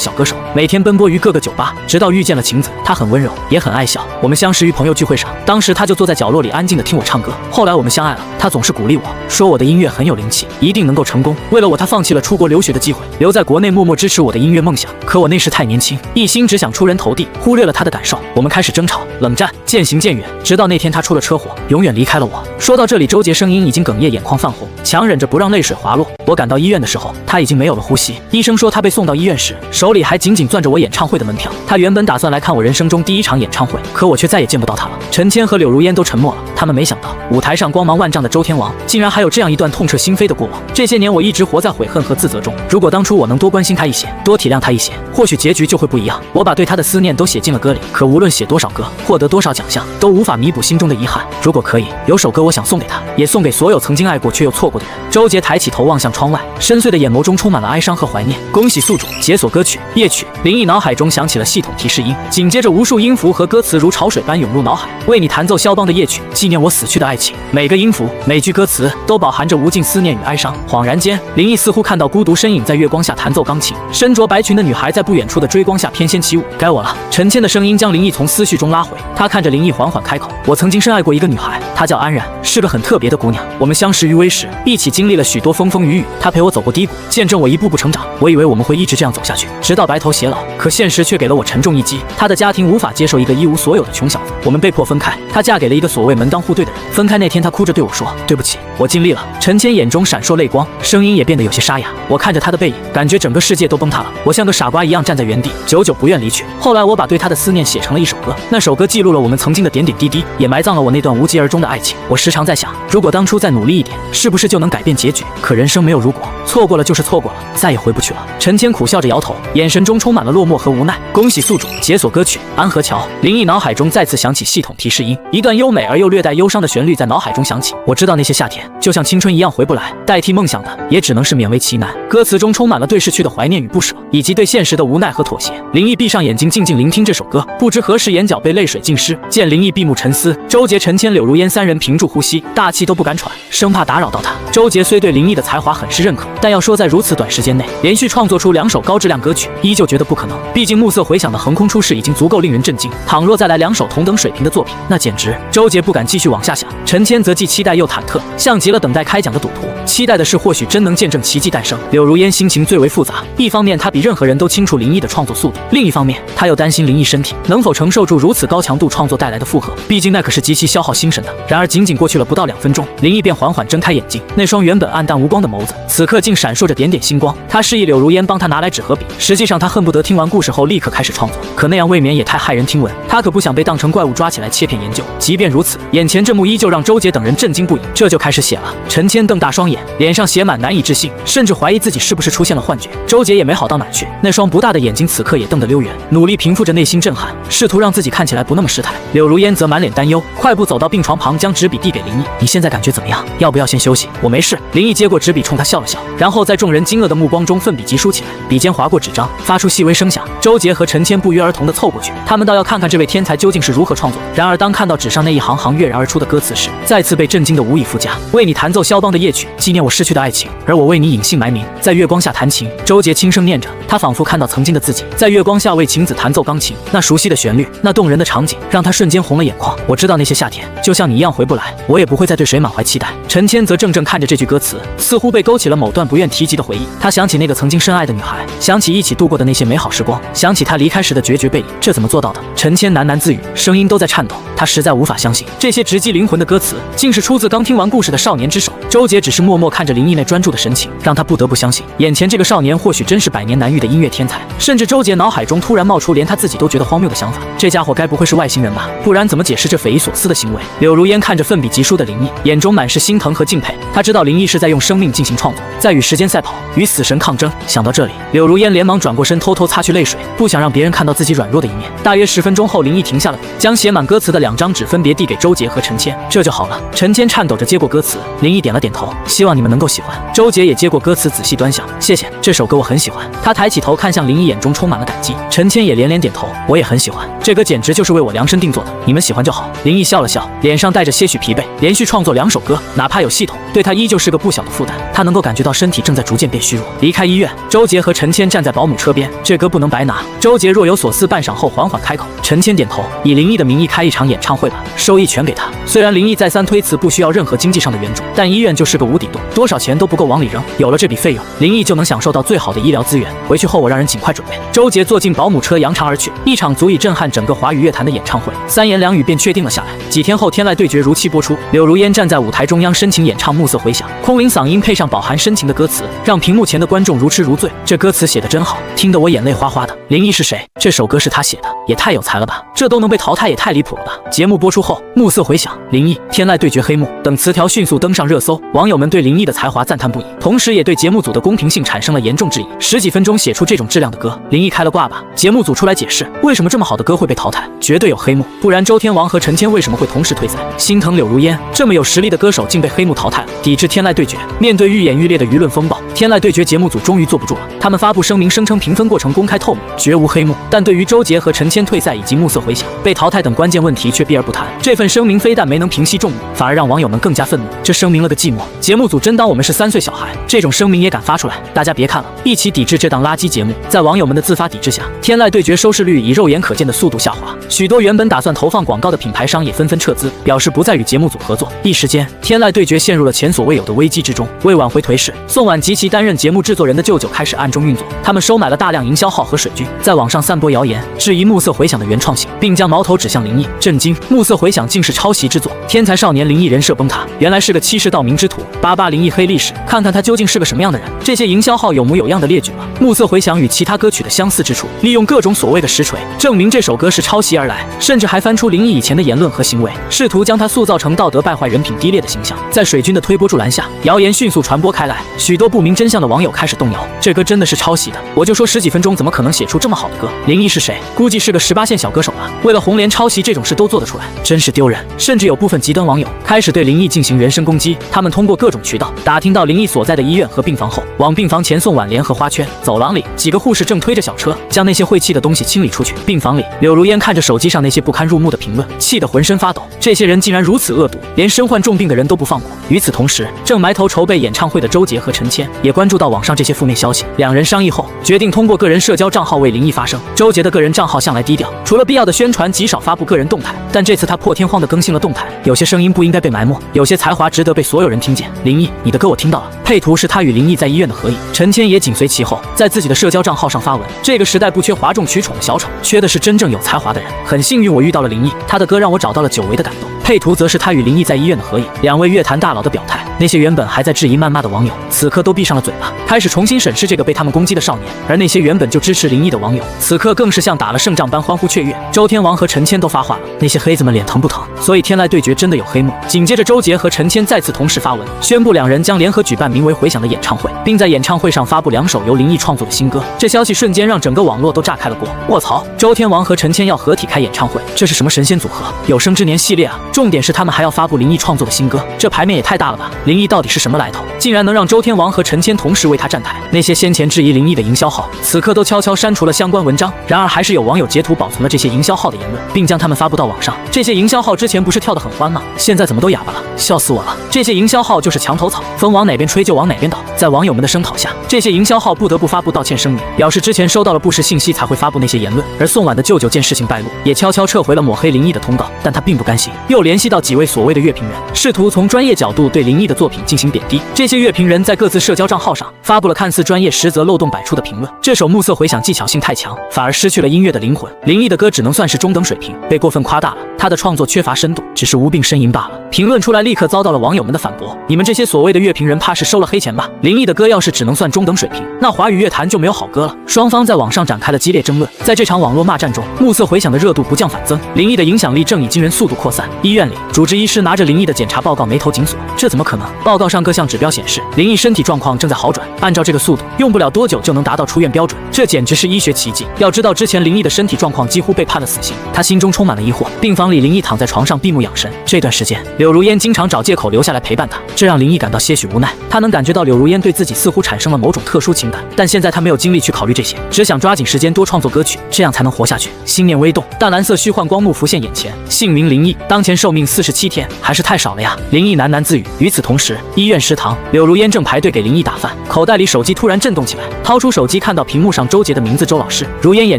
小歌手，每天奔波于各个酒吧，直到遇见了晴子。她很温柔，也很爱笑。我们相识于朋友聚会上，当时她就坐在角落里安静地听我唱歌。后来我们相爱了，她总是鼓励我说我的音乐很有灵气，一定能够成功。为了我，她放弃了出国留学的机会，留在国内默默支持我的音乐梦想。可我那时太年轻，一心只想出人头地，忽略了她的感受。我们开始争吵、冷战，渐行渐远，直到那天她出了车祸，永远离开了我。说到这里，周杰声音已经哽咽，眼眶泛红，强忍着不让泪水滑落。我赶到医院的时候，她已经没有了呼吸。医生说她被送到医院时，手里还紧紧攥着我演唱会的门票。她原本打算来看我人生中第一场演唱会，可我却再也见不到她了。陈谦和柳如烟都沉默了，他们没想到舞台上光芒万丈的周天王，竟然还有这样一段痛彻心扉的过往。这些年我一直活在悔恨和自责中，如果当初我能多关心他一些，多体谅他一些，或许结局就会不一样。我把对他的思念都写进了歌里，可无论写多少歌，获得多少奖项，都无法弥补心中的遗憾。如果可以，有首歌我想送给他，也送给所有曾经爱过却又错过的人。周杰抬起头望向窗外，深邃的眼眸中充满了哀伤和怀念。恭喜宿主解锁歌曲夜曲。林毅脑海中响起了系统提示音，紧接着无数音符和歌词如潮水般涌入脑海。为你弹奏肖邦的夜曲，纪念念我死去的爱情。每个音符，每句歌词都饱含着无尽思念与哀伤。恍然间，林毅似乎看到孤独身影在月光下弹奏钢琴，身着白裙的女孩在不远处的追光下翩跹起舞。该我了。陈谦的声音将林毅从思绪中拉回，他看着林毅缓缓开口：我曾经深爱过一个女孩，她叫安然，是个很特别的姑娘。我们相识于微时，一起经历了许多风风雨雨。她陪我走过低谷，见证我一步步成长。我以为我们会一直这样走下去，直到白头偕老。可现实却给了我沉重一击。她的家庭无法接受一个一无所有的穷小子，我们被迫分开。她嫁给了一个所谓门当户对的人。分开那天，她哭着对我说：对不起，我尽力了。陈谦眼中闪烁泪光，声音也变得有些沙哑。我看着她的背影，感觉整个世界都崩塌了。我像个傻瓜一样站在原地，久久不愿离去。后来我把对她的思念写成了一首歌，那首歌记录了我们曾经的点点滴滴，也埋葬了我那段无疾而终的爱情。我时常在想，如果当初再努力一点，是不是就能改变结局？可人生没有如果，错过了就是错过了，再也回不去了。陈谦苦笑着摇头，眼神中充满了落寞和无奈。恭喜宿主解锁歌曲《安河桥》。林毅脑海中再次响起系统提示音，一段优美而又略带忧伤的旋律在脑海中响起。我知道那些夏天就像青春一样回不来，代替梦想的也只能是勉为其难。歌词中充满了对逝去的怀念与不舍，以及对现实的无奈和妥协。林毅闭上眼睛，静静聆听这首歌，不知何时眼角被泪水浸湿。见林毅闭目沉思，周杰、陈谦、柳如烟三人屏住呼吸，大气都不敢喘，生怕打扰到他。周杰虽对林毅的才华很是认可，但要说在如此短时间内连续创作出2首高质量歌曲，依旧觉得不可能。毕竟暮色回响的横空出世已经足够令人震惊，倘若再来2首同等水平的作品，那简直……周杰不敢继续往下想，陈谦则既期待又忐忑，像极了等待开奖的赌徒。期待的是或许真能见证奇迹诞生。柳如烟心情最为复杂，一方面她比任何人都清楚林毅的创作速度，另一方面她又担心林毅身体能否承受住如此高强度创作带来的负荷，毕竟那可是极其消耗心神的。然而仅仅过去了不到2分钟，林毅便缓缓睁开眼睛，那双原本暗淡无光的眸子，此刻竟闪烁着点点星光。他示意柳如烟帮他拿来纸和笔，实际上他恨不得听完故事后立刻开始创作，可那样未免也太骇人听闻，他可不想被当成怪物抓起来切片研究。即便如此，眼前这幕依旧让周杰等人震惊不已。这就开始写了。陈谦瞪大双眼，脸上写满难以置信，甚至怀疑自己是不是出现了幻觉。周杰也没好到哪去，那双不大的眼睛此刻也瞪得溜圆，努力平复着内心震撼，试图让自己看起来不那么失态。柳如烟则满脸担忧，快步走到病床旁，将纸笔递给林毅：你现在感觉怎么样？要不要先休息？我没事。林毅接过纸笔，冲他笑了笑，然后在众人惊愕的目光中奋笔疾书起来，笔尖划过纸张，发出细微声响。周杰和陈谦不约而同地凑过去，他们倒要看看这位天才究竟是如何创作的。然而当看到纸上那一行行跃然而出的歌词时，再次被震惊得无以复加。为你弹奏肖邦的夜曲，纪念我逝去的爱情，而我为你隐姓埋名，在月光下弹琴。周杰轻声念着，他仿佛看到曾经的自己在月光下为晴子弹奏钢琴，那熟悉的旋律，那动人的场景，让他瞬间红了眼眶。我知道那些夏天就像你一样回不来，我也不会再对谁满怀期待。陈谦则怔怔看着这句歌词，似乎被勾起了某段不愿提及的回忆。他想起那个曾经深爱的女孩，想起一起度过的那些美好时光，想起他离开时的决绝背影。这怎么做到的？陈谦喃喃自语，声音都在颤抖。他实在无法相信，这些直击灵魂的歌词竟是出自刚听完故事的少年之手。周杰只是默默看着林毅那专注的神情，让他不得不相信，眼前这个少年或许真是百年难遇的音乐天才。甚至周杰脑海中突然冒出连他自己都觉得荒谬的想法：这家伙该不会是外星人吧？不然怎么解释这匪夷所思的行为？柳如烟看着奋笔疾书的林毅，眼中满是心疼和敬佩。他知道林毅是在用生命进行创作，在与时间赛跑，与死神抗争。想到这里，柳如烟连忙转过身，偷偷擦去泪水，不想让别人看到自己软弱的一面。大约10分钟后，林毅停下了笔，将写满歌词的2张纸分别递给周杰和陈谦。这就好了。陈谦颤抖着接过歌词，林毅点了点头，希望你们能够喜欢。周杰也接过歌词，仔细端详，谢谢，这首歌我很喜欢。他抬起头看向林毅，眼中充满了感激。陈谦也连连点头，我也很喜欢，这歌简直就是为我量身定做的，你们喜欢就好。林毅笑了笑，脸上带着些许疲惫。连续创作2首歌，哪怕有系统，对他依旧是个不小的负担。他能够感觉到身体正在逐渐变虚弱。离开医院，周杰和陈谦站在保姆车边，这歌不能白拿。周杰若有所思半晌后缓缓开口，陈谦点头，以林毅的名义开一场演唱会吧，收益全给他。虽然林毅再三推辞不需要任何经济上的援助，但医院就是个无底洞，多少钱都不够往里扔。有了这笔费用，林毅就能享受到最好的医疗资源。回去后我让人尽快准备。周杰坐进保姆车扬长而去，一场足以震撼整个华语乐坛的演唱会，3言2语便确定了下来。几天后，天籁对决如期播出，柳如烟站在舞台中央深情演唱《暮色回响》，空灵嗓音配上饱含深情的歌词，让屏幕前的观众如痴如醉。这歌词写得真好，听得我眼泪哗哗的。林毅是谁？这首歌是他写的，也太有才了吧！这都能被淘汰，也太离谱了吧！节目播出后，《暮色回响》、林毅、天籁对决黑幕等词条迅速登上热搜，网友们对林毅的才华赞叹不已，同时也对节目组的公平性产生了严重质疑。10几分钟写出这种质量的歌，林毅开了挂吧？节目组出来解释，为什么这么好的歌会被淘汰？绝对有黑幕，不然周天王和陈谦为什么会同时退赛？心疼柳如烟，这么有实力的歌手竟被黑幕淘汰了。抵制天籁对决，面对愈演愈烈的舆论风暴，天籁对决节目组终于坐不住了，他们发布声明，声称评分过程公开透明，绝无黑幕。但对于周杰和陈谦退赛以及暮色回响、被淘汰等关键问题却避而不谈。这份声明非但没能平息众怒，反而让网友们更加愤怒。这声明了个寂寞，节目组真当我们是3岁小孩？这种声明也敢发出来？大家别看了，一起抵制这档垃圾节目！在网友们的自发抵制下，天籁对决收视率以肉眼可见的速度下滑，许多原本打算投放广告的品牌商也纷纷撤资，表示不再与节目组合作。一时间，天籁对决陷入了前所未有的危机之中。为挽回颓势，宋婉及其担任节目制作人的舅舅开始暗中运作，他们收买了大量营销号和水军，在网上散播谣言，质疑暮色回响的原创性，并将矛头指向林毅。震惊！暮色回响竟是抄袭之作，天才少年林毅人设崩塌，原来是个欺世盗名之徒。88林毅黑历史，看看他究竟是个什么样的人。这些营销号有模有样的列举了暮色回响与其他歌曲的相似之处，利用各种所谓的实锤，证明这首歌是抄袭而来，甚至还翻出林毅以前的言论和行为，试图将他塑造成道德败坏、人品低劣的形象。在水军的推波助澜下，谣言迅速传播开来，许多不明真相的网友开始动摇，这歌真的是抄袭的？我就说10几分钟怎么可能写出这么好的歌？林毅是谁？估计是个18线小歌手吧。为了红莲抄袭这种事都做得出来，真是丢人。甚至有部分极端网友开始对林毅进行人身攻击，他们通过各种渠道打听到林毅所在的医院和病房后，往病房前送挽联和花圈。走廊里，几个护士正推着小车将那些晦气的东西清理出去。病房里，柳如烟看着手机上那些不堪入目的评论，气得浑身发抖。这些人竟然如此恶毒，连身患重病的人都不放过。与此同时，正埋头筹备演唱会的周杰和陈谦也关注到网上这些负面消息，两人商议后决定通过个人社交账号为林毅发声。周杰的个人账号向来低调，除了必要的宣传极少发布个人动态，但这次他破天荒地更新了动态。有些声音不应该被埋没，有些才华值得被所有人听见。林毅，你的歌我听到了。配图是他与林毅在医院的合影，陈谦也紧随其后，在自己的社交账号上发文。这个时代不缺哗众取宠的小丑，缺的是真正有才华的人。很幸运我遇到了林毅，他的歌让我找到了久违的感动。配图则是他与林毅在医院的合影，两位乐坛大佬的表态。那些原本还在质疑谩骂的网友，此刻都闭上了嘴巴，开始重新审视这个被他们攻击的少年。而那些原本就支持林毅的网友，此刻更是像打了胜仗般欢呼雀跃。周天王和陈谦都发话了，那些黑子们脸疼不疼？所以天籁对决真的有黑幕。紧接着，周杰和陈谦再次同时发文，宣布两人将联合举办名为《回响》的演唱会，并在演唱会上发布2首由林毅创作的新歌。这消息瞬间让整个网络都炸开了锅。卧槽！周天王和陈谦要合体开演唱会，这是什么神仙组合？有生之年系列啊！重点是他们还要发布林毅创作的新歌，这牌面也太大了吧！林毅到底是什么来头？竟然能让周天王和陈谦同时为他站台？那些先前质疑林毅的营销号，此刻都悄悄删除了相关文章。然而还是有网友截图保存了这些营销号的言论，并将他们发布到网上。这些营销号之前不是跳得很欢吗？现在怎么都哑巴了？笑死我了！这些营销号就是墙头草，风往哪边吹就往哪边倒。在网友们的声讨下，这些营销号不得不发布道歉声明，表示之前收到了不实信息才会发布那些言论。而宋婉的舅舅见事情败露，也悄悄撤回了抹黑林毅的通告。但他并不甘心，又联系到几位所谓的乐评人，试图从专业角度对林毅的作品进行贬低。这些乐评人在各自社交账号上发布了看似专业实则漏洞百出的评论。这首暮色回响技巧性太强，反而失去了音乐的灵魂。林毅的歌只能算是中等水平，被过分夸大了。他的创作缺乏深度，只是无病呻吟罢了。评论出来立刻遭到了网友们的反驳，你们这些所谓的乐评人怕是收了黑钱吧？林毅的歌要是只能算中等水平，那华语乐坛就没有好歌了。双方在网上展开了激烈争论。在这场网络骂战中，暮色回响的热度不降反增，林毅的影响力正以惊人速度扩散。医院里，主治医师拿着林毅的检查报告眉头紧锁，这怎么可能？报告上各项指标显示，林毅身体状况正在好转，按照这个速度，用不了多久就能达到出院标准，这简直是医学奇迹。要知道之前林毅的身体状况几乎被判了死刑，他心中充满了疑惑。病房里，林毅躺在床上闭目养神，这段时间，柳如烟经常找借口留下来陪伴他，这让林毅感到些许无奈。他能感觉到柳如烟对自己似乎产生了某种特殊情感，但现在他没有精力去考虑这些，只想抓紧时间多创作歌曲，这样才能活下去。心念微动，淡蓝色虚幻光幕浮现眼前，姓名林毅，当前寿命47天，还是太少了呀。林毅喃喃自语。与此同时，医院食堂，柳如烟正排队给林毅打饭，口袋里手机突然震动起来，掏出手机看到屏幕上周杰的名字，周老师，如烟演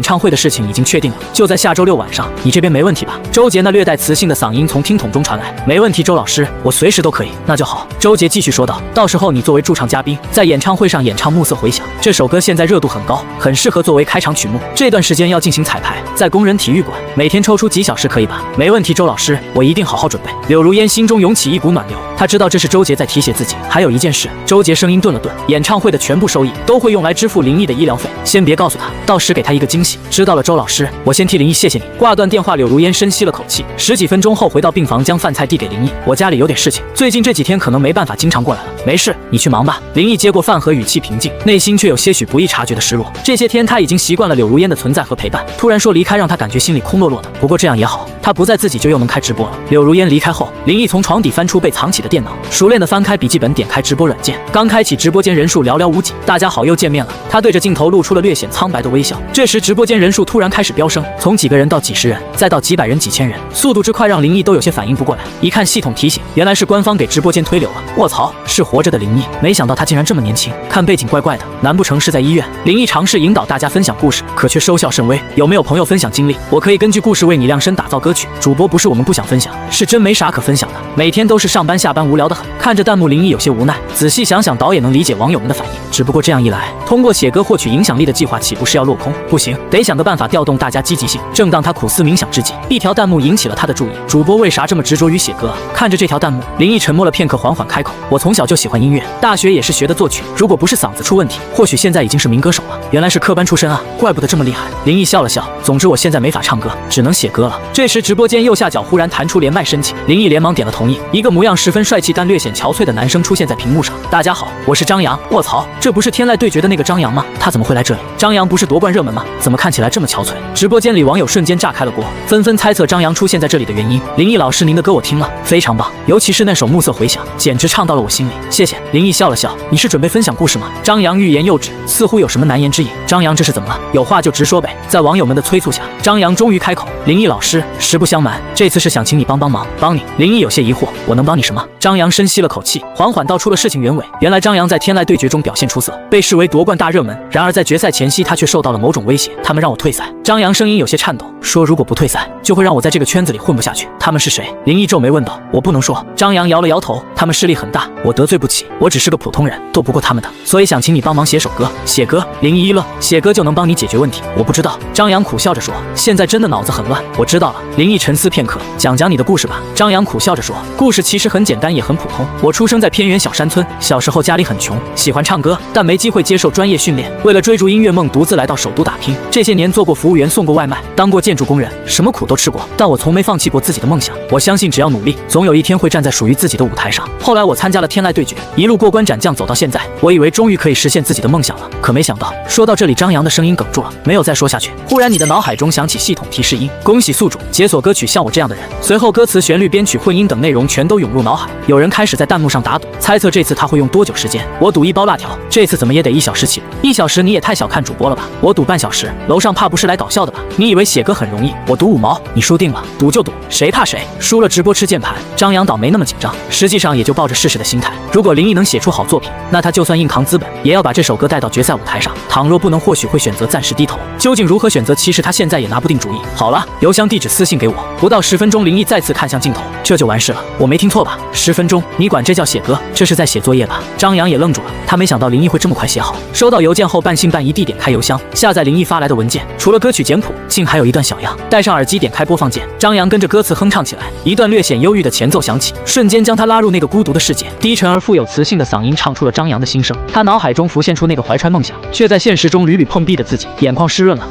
唱会的事情已经确定了，就在下周6晚上，你这边没问题吧？周杰那略带磁性的嗓音从听筒中传来，没问题，周老师，我随时都可以。那就好。周杰继续说道，到时候你作为驻唱嘉宾，在演唱会上演唱《暮色回响》这首歌，现在热度很高，很适合作为开场曲目。这段时间要进行彩排，在工人体育馆，每天抽出几小时，可以吧？没问题，周老师，我一定好好准备。柳如烟心中涌起一股暖流，她知道这是周杰在提携自己。还有一件事，周杰声音顿了顿，演唱会的全部收益都会用来支付林毅的医疗费，先别告诉他，到时给他一个惊喜。知道了，周老师，我先替林毅谢谢你。挂断电话，柳如烟深吸了口气，10几分钟后回到病房，将饭菜递给林毅。我家里有点事情，最近这几天可能没办法经常过来了。没事，你去忙吧。林毅接过饭盒，语气平静，内心却有些许不易察觉的失落。这些天他已经习惯了柳如烟的存在和陪伴，突然说离开，让他感觉心里空落落的。不过这样也好，他不在，自己就又能开直播了。柳如烟离开后，林毅从床底翻出被藏起的的电脑，熟练地翻开笔记本，点开直播软件。刚开启，直播间人数寥寥无几。大家好，又见面了。他对着镜头露出了略显苍白的微笑。这时，直播间人数突然开始飙升，从几个人到几十人，再到几百人、几千人，速度之快让林毅都有些反应不过来。一看系统提醒，原来是官方给直播间推流了。卧槽，是活着的林毅！没想到他竟然这么年轻，看背景怪怪的，难不成是在医院？林毅尝试引导大家分享故事，可却收效甚微。有没有朋友分享经历？我可以根据故事为你量身打造歌曲。主播不是我们不想分享，是真没啥可分享的。每天都是上班下班，无聊得很。看着弹幕，林毅有些无奈。仔细想想，导演能理解网友们的反应，只不过这样一来，通过写歌获取影响力的计划岂不是要落空？不行，得想个办法调动大家积极性。正当他苦思冥想之际，一条弹幕引起了他的注意。主播为啥这么执着于写歌？看着这条弹幕，林毅沉默了片刻，缓缓开口：我从小就喜欢音乐，大学也是学的作曲。如果不是嗓子出问题，或许现在已经是民歌手了。原来是科班出身啊，怪不得这么厉害。林毅笑了笑，总之我现在没法唱歌，只能写歌了。这时，直播间右下角忽然弹出连麦申请，林毅连忙点了同意。一个模样十分帅气但略显憔悴的男生出现在屏幕上。大家好，我是张扬。卧槽，这不是天籁对决的那个张扬吗？他怎么会来这里？张扬不是夺冠热门吗？怎么看起来这么憔悴？直播间里网友瞬间炸开了锅，纷纷猜测张扬出现在这里的原因。林毅老师，您的歌我听了，非常棒，尤其是那首《暮色回响》，简直唱到了我心里，谢谢。林毅笑了笑，你是准备分享故事吗？张扬欲言又止，似乎有什么难言之隐。张扬这是怎么了？有话就直说呗。在网友们的催促下，张扬终于开口：林毅老师，实不相瞒，这次是想请你帮帮忙。帮你？林毅有些疑惑，我能帮你什么？张扬深吸了口气，缓缓道出了事情原委。原来张扬在天籁对决中表现出色，被视为夺冠大热门。然而在决赛前夕，他却受到了某种威胁，他们让我退赛。张扬声音有些颤抖，说如果不退赛，就会让我在这个圈子里混不下去。他们是谁？林毅皱眉问道。我不能说。张扬摇了摇头，他们势力很大，我得罪不起，我只是个普通人，斗不过他们的，所以想请你帮忙写首歌。写歌？林毅一愣，写歌就能帮你解决问题？我不知道。张扬苦笑着说，现在真的脑子很乱。我知道了。林毅沉思片刻，讲讲你的故事吧。张扬苦笑着说，故事其实很简单也很普通。我出生在偏远小山村，小时候家里很穷，喜欢唱歌，但没机会接受专业训练。为了追逐音乐梦，独自来到首都打拼。这些年做过服务员，送过外卖，当过建筑工人，什么苦都吃过。但我从没放弃过自己的梦想。我相信只要努力，总有一天会站在属于自己的舞台上。后来我参加了天籁对决，一路过关斩将走到现在，我以为终于可以实现自己的梦想了，可没想到。说到这里，张扬的声音哽住了，没有再说下去。忽然你的脑海中响起系统提示音，恭喜宿主解锁歌曲《像我这样的人》。随后歌词、旋律、编曲、混音等内容全都涌入脑海。有人开始在弹幕上打赌，猜测这次他会用多久时间。我赌1包辣条，这次怎么也得1小时起步。1小时你也太小看主播了吧？我赌半小时，楼上怕不是来搞笑的吧？你以为写歌很容易？我赌5毛，你输定了。赌就赌，谁怕谁？输了直播吃键盘。张扬倒没那么紧张，实际上也就抱着试试的心态。如果林毅能写出好作品，那他就算硬扛资本，也要把这首歌带到决赛舞台上。倘若不能，或许会选择暂时低头。究竟如何选择，其实他现在也拿不定主意。好了，邮箱地址私信给我。不到10分钟，林毅再次看向镜头，这就完事了。我没听错吧？10分钟？你管这叫写歌？这是在写作业吧？张扬也愣住了，他没想到林毅会这么快写好。收到邮件后，半信半疑地点开邮箱，下载林毅发来的文件。除了歌曲简谱，竟还有一段小样。戴上耳机，点开播放键，张扬跟着歌词哼唱起来。一段略显忧郁的前奏响起，瞬间将他拉入那个孤独的世界。低沉而富有磁性的嗓音唱出了张扬的心声。他脑海中浮现出那个怀揣梦想，却在现实中屡屡碰壁的自己，眼眶湿润了。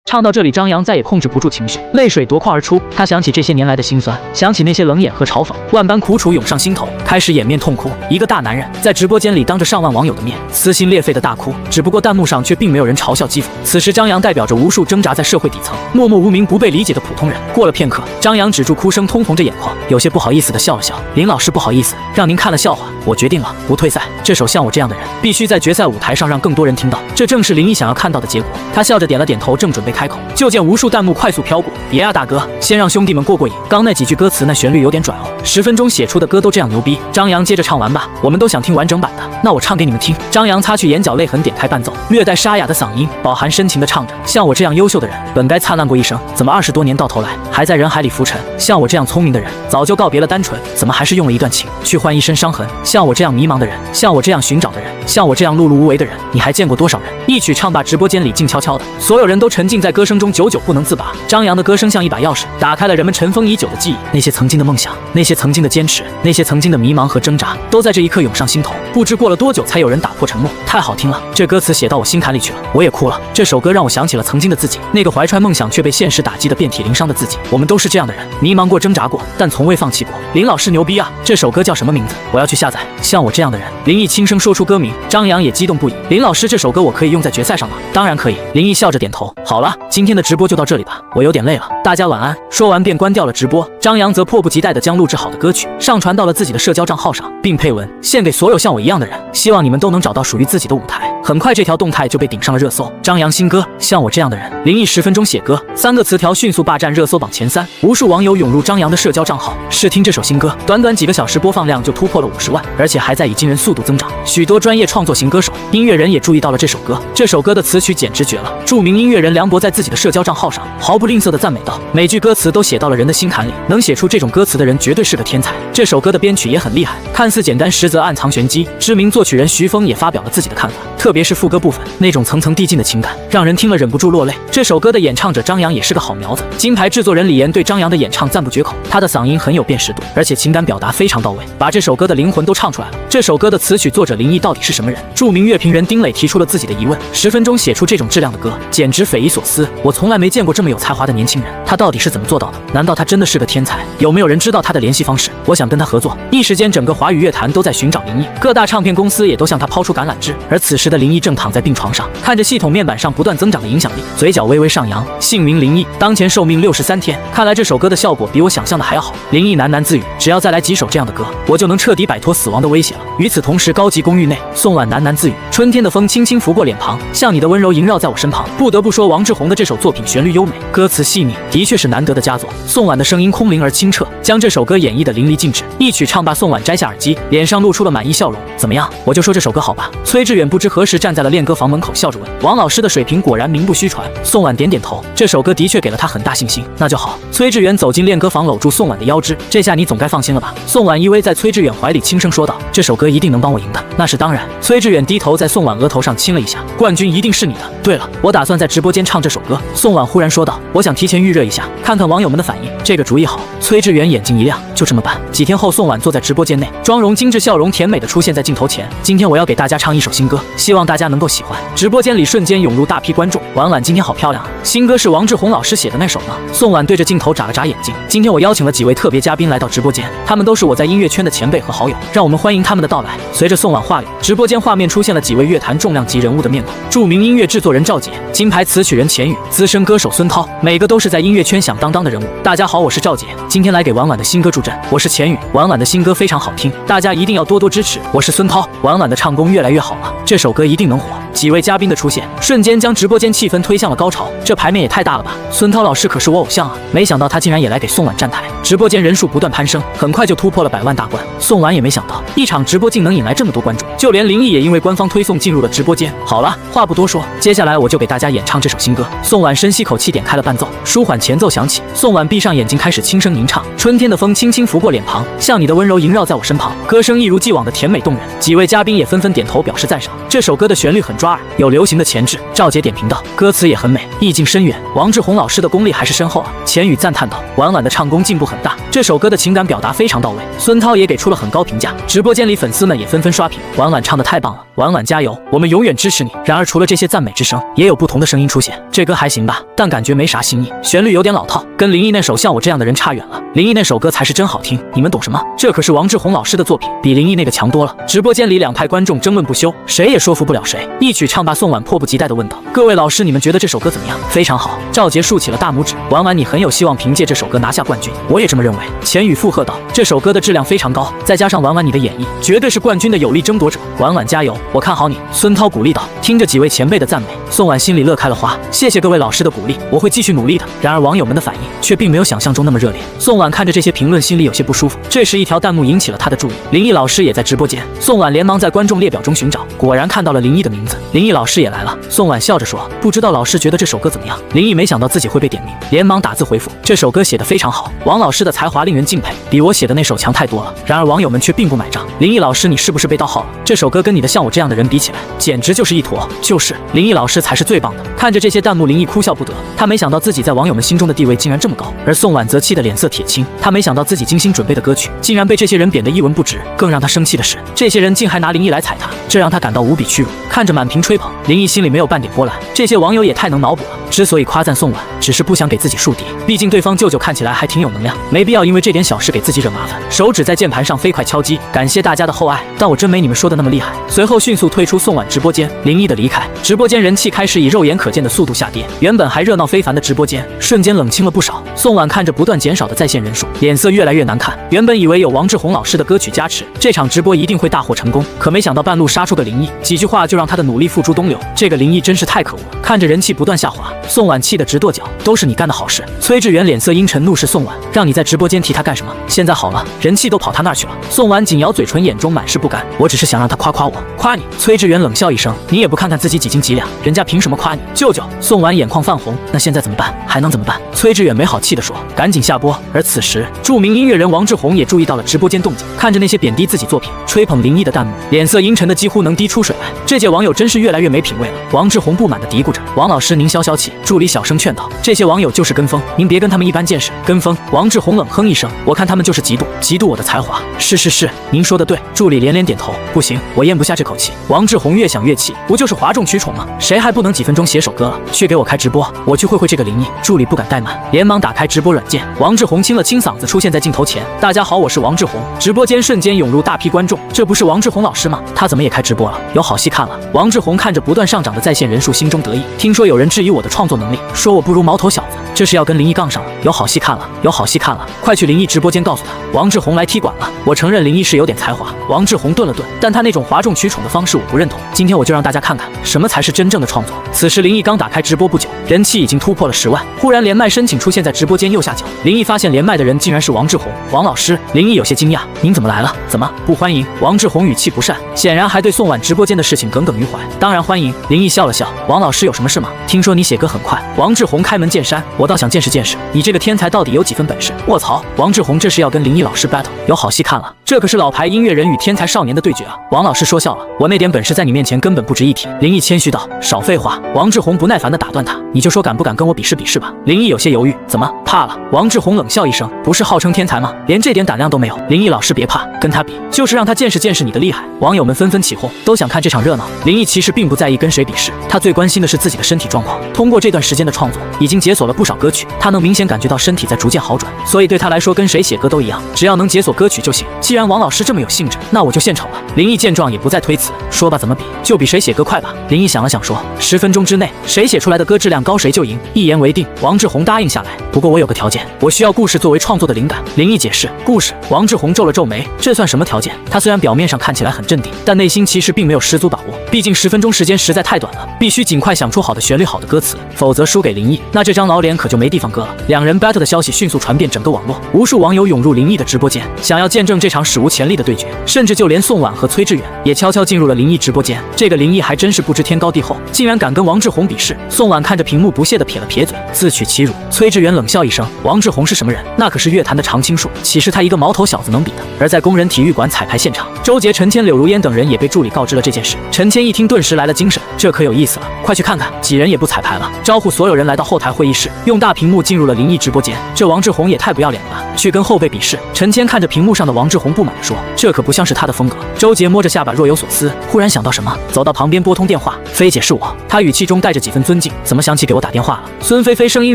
唱到这里，张扬再也控制不住情绪，泪水夺眶而出。他想起这些年来的辛酸，想起那些冷眼和嘲讽，万般苦楚涌上心头，开始掩面痛哭。一个大男人在直播间里当着上万网友的面撕心裂肺的大哭，只不过弹幕上却并没有人嘲笑讥讽。此时张扬代表着无数挣扎在社会底层、默默无名、不被理解的普通人。过了片刻，张扬止住哭声，通红着眼眶，有些不好意思的笑了笑。林老师，不好意思，让您看了笑话。我决定了，不退赛。这首《像我这样的人》必须在决赛舞台上让更多人听到，这正是林毅想要看到的结果。他笑着点了点头，正准备开口，就见无数弹幕快速飘过。别啊大哥，先让兄弟们过过瘾。刚那几句歌词，那旋律有点拽哦。10分钟写出的歌都这样牛逼。张扬接着唱完吧，我们都想听完整版的，那我唱给你们听。张扬擦去眼角泪痕，点开伴奏，略带沙哑的嗓音饱含深情的唱着：像我这样优秀的人，本该灿烂过一生，怎么20多年到头来还在人海里浮沉？像我这样聪明的人，早就告别了单纯，怎么还是用了一段情去换一身伤痕？像我这样迷茫的人，像我这样寻找的人，像我这样碌碌无为的人，你还见过多少人？一曲唱罢，直播间里静悄悄的，所有人都沉浸在歌声中，久久不能自拔。张扬的歌声像一把钥匙，打开了人们尘封已久的记忆，那些曾经的梦想，那些曾经的坚持，那些曾经的迷茫和挣扎，都在这一刻涌上心头。不知过了多久，才有人打破沉默。太好听了，这歌词写到我心坎里去了，我也哭了。这首歌让我想起了曾经的自己，那个怀揣梦想却被现实打击得遍体鳞伤的自己。我们都是这样的人，迷茫过，挣扎过，但从未放弃过。林老师牛逼啊！这首歌叫什么名字？我要去下载。像我这样的人，林毅轻声说出歌名，张扬也激动不已。林老师，这首歌我可以用在决赛上吗？当然可以。林毅笑着点头。好了，今天的直播就到这里吧，我有点累了，大家晚安。说完便关掉了直播。张扬则迫不及待地将录制好的歌曲上传到了自己的社交账号上，并配文献给所有像我一样的人，希望你们都能找到属于自己的舞台。很快，这条动态就被顶上了热搜。张扬新歌《像我这样的人》，林毅10分钟写歌，3个词条迅速霸占热搜榜前3，无数网友涌入张扬的社交账号试听这首新歌，短短几个小时播放量就突破了50万，而且还在以惊人速度增长。许多专业创作型歌手、音乐人也注意到了这首歌，这首歌的词曲简直绝了。著名音乐人梁博在自己的社交账号上毫不吝啬地赞美道，每句歌词都写到了人的心坎里，能写出这种歌词的人绝对是个天才。这首歌的编曲也很厉害，看似简单，实则暗藏玄机。知名作曲人徐峰也发表了自己的看法，特别是副歌部分，那种层层递进的情感，让人听了忍不住落泪。这首歌的演唱者张扬也是个好苗子，金牌制作人李岩对张扬的演唱赞不绝口，他的嗓音很有辨识度，而且情感表达非常到位，把这首歌的灵魂都唱出来了。这首歌的词曲作者林毅到底是什么人？著名乐评人丁磊提出了自己的疑问：10分钟写出这种质量的歌，简直匪夷所思。我从来没见过这么有才华的年轻人，他到底是怎么做到的？难道他真的是个天才？有没有人知道他的联系方式？我想跟他合作。一时间，整个华语乐坛都在寻找林毅，各大唱片公司也都向他抛出橄榄枝。而此时的林毅正躺在病床上，看着系统面板上不断增长的影响力，嘴角微微上扬。姓名林毅，当前寿命63天。看来这首歌的效果比我想象的还要好。林毅喃喃自语：只要再来几首这样的歌，我就能彻底摆脱死亡的威胁了。与此同时，高级公寓内，宋婉喃喃自语：春天的风轻轻拂过脸庞，像你的温柔萦绕在我身旁。不得不说，王志宏的这首作品旋律优美，歌词细腻，的确是难得的佳作。宋婉的声音空灵而清澈，将这首歌演绎得淋漓尽致。一曲唱罢，宋婉摘下耳机，脸上露出了满意笑容。怎么样？我就说这首歌好吧。崔志远不知何时站在了练歌房门口，笑着问：王老师的水平果然名不虚传。宋婉点点头，这首歌的确给了他很大信心。那就好。崔志远走进练歌房，搂住宋婉的腰肢，这下你总该放心了吧？宋婉依偎在崔志远怀里，轻声说道：这首歌一定能帮我赢的。那是当然。崔志远低头在宋婉额头上亲了一下，冠军一定是你的。对了，我打算在直播间唱这首歌。宋婉忽然说道：我想提前预热一下，看看网友们的反应。这个主意好。崔志远眼睛一亮，就这么办。几天后，宋婉坐在直播间内，妆容精致，笑容甜美的出现在镜头前。今天我要给大家唱一首新歌，希望大家能够喜欢。直播间里瞬间涌入大批观众。婉婉今天好漂亮啊！新歌是王志宏老师写的那首吗？宋婉对着镜头眨了眨眼睛。今天我邀请了几位特别嘉宾来到直播间，他们都是我在音乐圈的前辈和好友，让我们欢迎他们的到来。随着宋婉话语，直播间画面出现了几位乐坛重量级人物的面孔：著名音乐制作人赵杰、金牌词曲人钱宇、资深歌手孙涛，每个都是在音乐圈响当当的人物。大家好，我是赵杰，今天来给婉婉的新歌助阵。我是钱宇，婉婉的新歌非常好听，大家一定要多多支持。我是孙涛，婉婉的唱功越来越好了，这首歌一定能火。几位嘉宾的出现，瞬间将直播间气氛推向了高潮。这牌面也太大了吧！孙涛老师可是我偶像啊，没想到他竟然也来给宋婉站台。直播间人数不断攀升，很快就突破了100万大关。宋婉也没想到，一场直播竟能引来这么多观众，就连林毅也因为官方推送进入了直播间。好了，话不多说，接下来我就给大家演唱这首新歌。宋婉深吸口气，点开了伴奏，舒缓前奏响起。宋婉闭上眼睛，开始轻声吟唱：春天的风轻轻拂过脸庞，像你的温柔萦绕在我身旁。歌声一如既往的甜美动人，几位嘉宾也纷纷点头表示赞赏。这首歌的旋律很抓耳，有流行的前置。赵杰点评道：歌词也很美，意境深远。王志宏老师的功力还是深厚啊。钱宇赞叹道：婉婉的唱功进步很大，这首歌的情感表达非常到位。孙涛也给出了很高评价，直播间里粉丝们也纷纷刷屏：婉婉唱得太棒了，婉婉加油，我们永远支持你。然而除了这些赞美之声，也有不同的声音出现。这歌还行吧，但感觉没啥新意，旋律有点老套，跟林毅那首像我这样的人差远了。林毅那首歌才是真好听，你们懂什么？这可是王志宏老师的作品，比林毅那个强多了。直播间里两派观众争论不休，谁也说服不了谁。一曲唱罢，宋婉迫不及待地问道：各位老师，你们觉得这首歌怎么样？非常好。赵杰竖起了大拇指：婉婉你很有希望凭借这首歌拿下冠军。我也这么认为。钱宇附和道：这首歌的质量非常高，再加上婉婉你的演绎，绝对是冠军的有力争夺者。婉婉加油，我看好你。孙涛鼓励道。听着几位前辈的赞美，宋婉心里乐开了花。谢谢各位老师的鼓励，我会继续努力的。然而网友们的反应却并没有想象中那么热烈。宋婉看着这些评论，心里有些不舒服。这时一条弹幕引起了他的注意，林毅老师也在直播间。宋婉连忙在观众列表中寻找，果然看到了林毅的名字。林毅老师也来了。宋婉笑着说：不知道老师觉得这首歌怎么样？林毅没想到自己会被点名，连忙打字回复：这首歌写得非常好，王老师的才华令人敬佩，比我写的那首强太多了。然而网友们却并不买账。林毅老师，你是不是被盗号了？这首歌跟你的像我这样的人比起来，简直就是一坨。就是林毅老师才是最棒的。看着这些弹幕，林毅哭笑不得。他没想到自己在网友们心中的地位竟然这么高，而宋婉则气得脸色铁青。他没想到自己精心准备的歌曲竟然被这些人贬得一文不值。更让他生气的是，这些人竟还拿林毅来踩他，这让他感到无比屈辱。看着满屏吹捧，林毅心里没有半点波澜。这些网友也太能脑补了。之所以夸赞宋婉，只是不想给自己树敌，毕竟对方舅舅看起来还挺有能量，没必要因为这点小事给自己惹麻烦。手指在键盘上飞快敲击，感谢大家的厚爱，但我真没你们说的那么厉害。随后迅速退出宋婉直播间。林毅的离开，直播间人气开始以肉眼可见的速度下跌，原本还热闹非凡的直播间瞬间冷清了不少。宋婉看着不断减少的在线人数，脸色越来越难看。原本以为有王志宏老师的歌曲加持，这场直播一定会大获成功，可没想到半路杀出个林毅，几句话就让他的努力付诸东流。这个林毅真是太可恶了。看着人气不断下滑，宋婉气得直跺脚，都是你干的好事。崔志远脸色阴沉，怒视宋婉，让你在直播间提他干什么？现在好了，人气都跑他那儿去了。宋婉紧咬嘴唇，眼中满是不甘。我只是想让他夸夸我，夸你。崔志远冷笑一声，你也不看看自己几斤几两，人家凭什么夸你？舅舅。宋婉眼眶泛红，那现在怎么办？还能怎么办？崔志远没好气地说，赶紧下播。而此时，著名音乐人王志宏也注意到了直播间动静，看着那些贬低自己作品、吹捧林毅的弹幕，脸色阴沉的几乎能滴出水来。这届网友真是越来越没品位了。王志宏不满地嘀咕着，王老师您消消气。助理小声劝道，这些网友就是跟风，您别跟他们一般见识。跟风？王志宏冷哼一声，我看他们就是嫉妒我的才华。是，您说的对。助理连连点头。不行，我咽不下这口气。王志宏越想越气，不就是哗众取宠吗？谁还不能几分钟写首歌了？去给我开直播，我去会这个林毅。助理不敢怠慢，连忙打开直播软件。王志宏清了清嗓子出现在镜头前，大家好，我是王志宏。直播间瞬间涌入大批观众，这不是王志宏老师吗？他怎么也开直播了？有好戏看了。王志宏看着不断上涨的在线人数，心中得意。听说有人质疑我的创作能力，说我不如毛头小子，这是要跟林毅杠上了。有好戏看了，有好戏看了，快去林毅直播间告诉他，王志宏来踢馆了。我承认林毅是有点才华。王志宏顿了顿，但他那种哗众取宠的方式我不认同。今天我就让大家看看什么才是真正的创作。此时林毅刚打开直播不久，人气已经突破了10万。忽然连麦申请出现在直播间右下角，林毅发现连麦的人竟然是王志宏。王老师，林毅有些惊讶，您怎么来了？怎么不欢迎？王志宏语气不善，显然还对宋婉直播间的事情耿耿于怀。当然欢迎。林毅笑了笑，王老师有什么事吗？听说你写歌很快。王志宏开门见山，我倒想见识见识你这个天才到底有几分本事。卧槽，王志宏这是要跟林毅老师 battle， 有好戏看了。这可是老牌音乐人与天才少年的对决啊！王老师说笑了，我那点本事在你面前根本不值一提。林毅谦虚道，少废话。王志宏不耐烦地打断他，你就说敢不敢跟我比试比试吧。林毅有些犹豫，怎么怕了？王志宏冷笑一声，不是号称天才吗？连这点胆量都没有。林毅老师别怕，跟他比就是让他见识见识你的厉害。网友们纷纷起哄，都想看这场热闹。林毅其实并不在意跟谁比试，他最关心的是自己的身体状况。通过这段时间的创作，已经解锁了不少歌曲，他能明显感觉到身体在逐渐好转，所以对他来说跟谁写歌都一样，只要能解锁歌曲就行。既然王老师这么有兴致，那我就献丑了。林毅见状也不再推辞，说吧，怎么比就比谁写歌快吧。林毅想了想说，10分钟之内谁写出来的歌质量高谁就赢。一言为定，王志宏答应下来。不过我有个条件，我需要故事作为创作的灵感。林毅解释，故事。王志宏皱了皱眉，这算什么条件？他虽然表面上看起来很镇定，但内心其实并没有十足把握。毕竟10分钟时间实在太短了，必须尽快想出好的旋律、好的歌词，否则输给林毅，那这张老脸可就没地方搁了。两人 battle 的消息迅速传遍整个网络，无数网友涌入林毅的直播间，想要见证这场史无前例的对决，甚至就连宋婉和崔志远也悄悄进入了林毅直播间。这个林毅还真是不知天高地厚，竟然敢跟王志宏比试。宋婉看着屏幕不屑地撇了撇嘴，自取其辱。崔志远冷笑一声，王志宏是什么人？那可是乐坛的常青树，岂是他一个毛头小子能比的？而在工人体育馆彩排现场，周杰、陈谦、柳如烟等人也被助理告知了这件事。陈谦一听顿时来了精神，这可有意思了，快去看看。几人也不彩排了，招呼所有人来到后台会议室，用大屏幕进入了林毅直播间。这王志宏也太不要脸了吧，去跟后辈比试。陈谦看着屏幕上的王志宏不满地说，这可不像是他的风格。周杰摸着下巴若有所思，忽然想到什么，走到旁边拨通电话，菲姐是我。他语气中带着几分尊敬，怎么想起给我打电话了？孙菲菲声音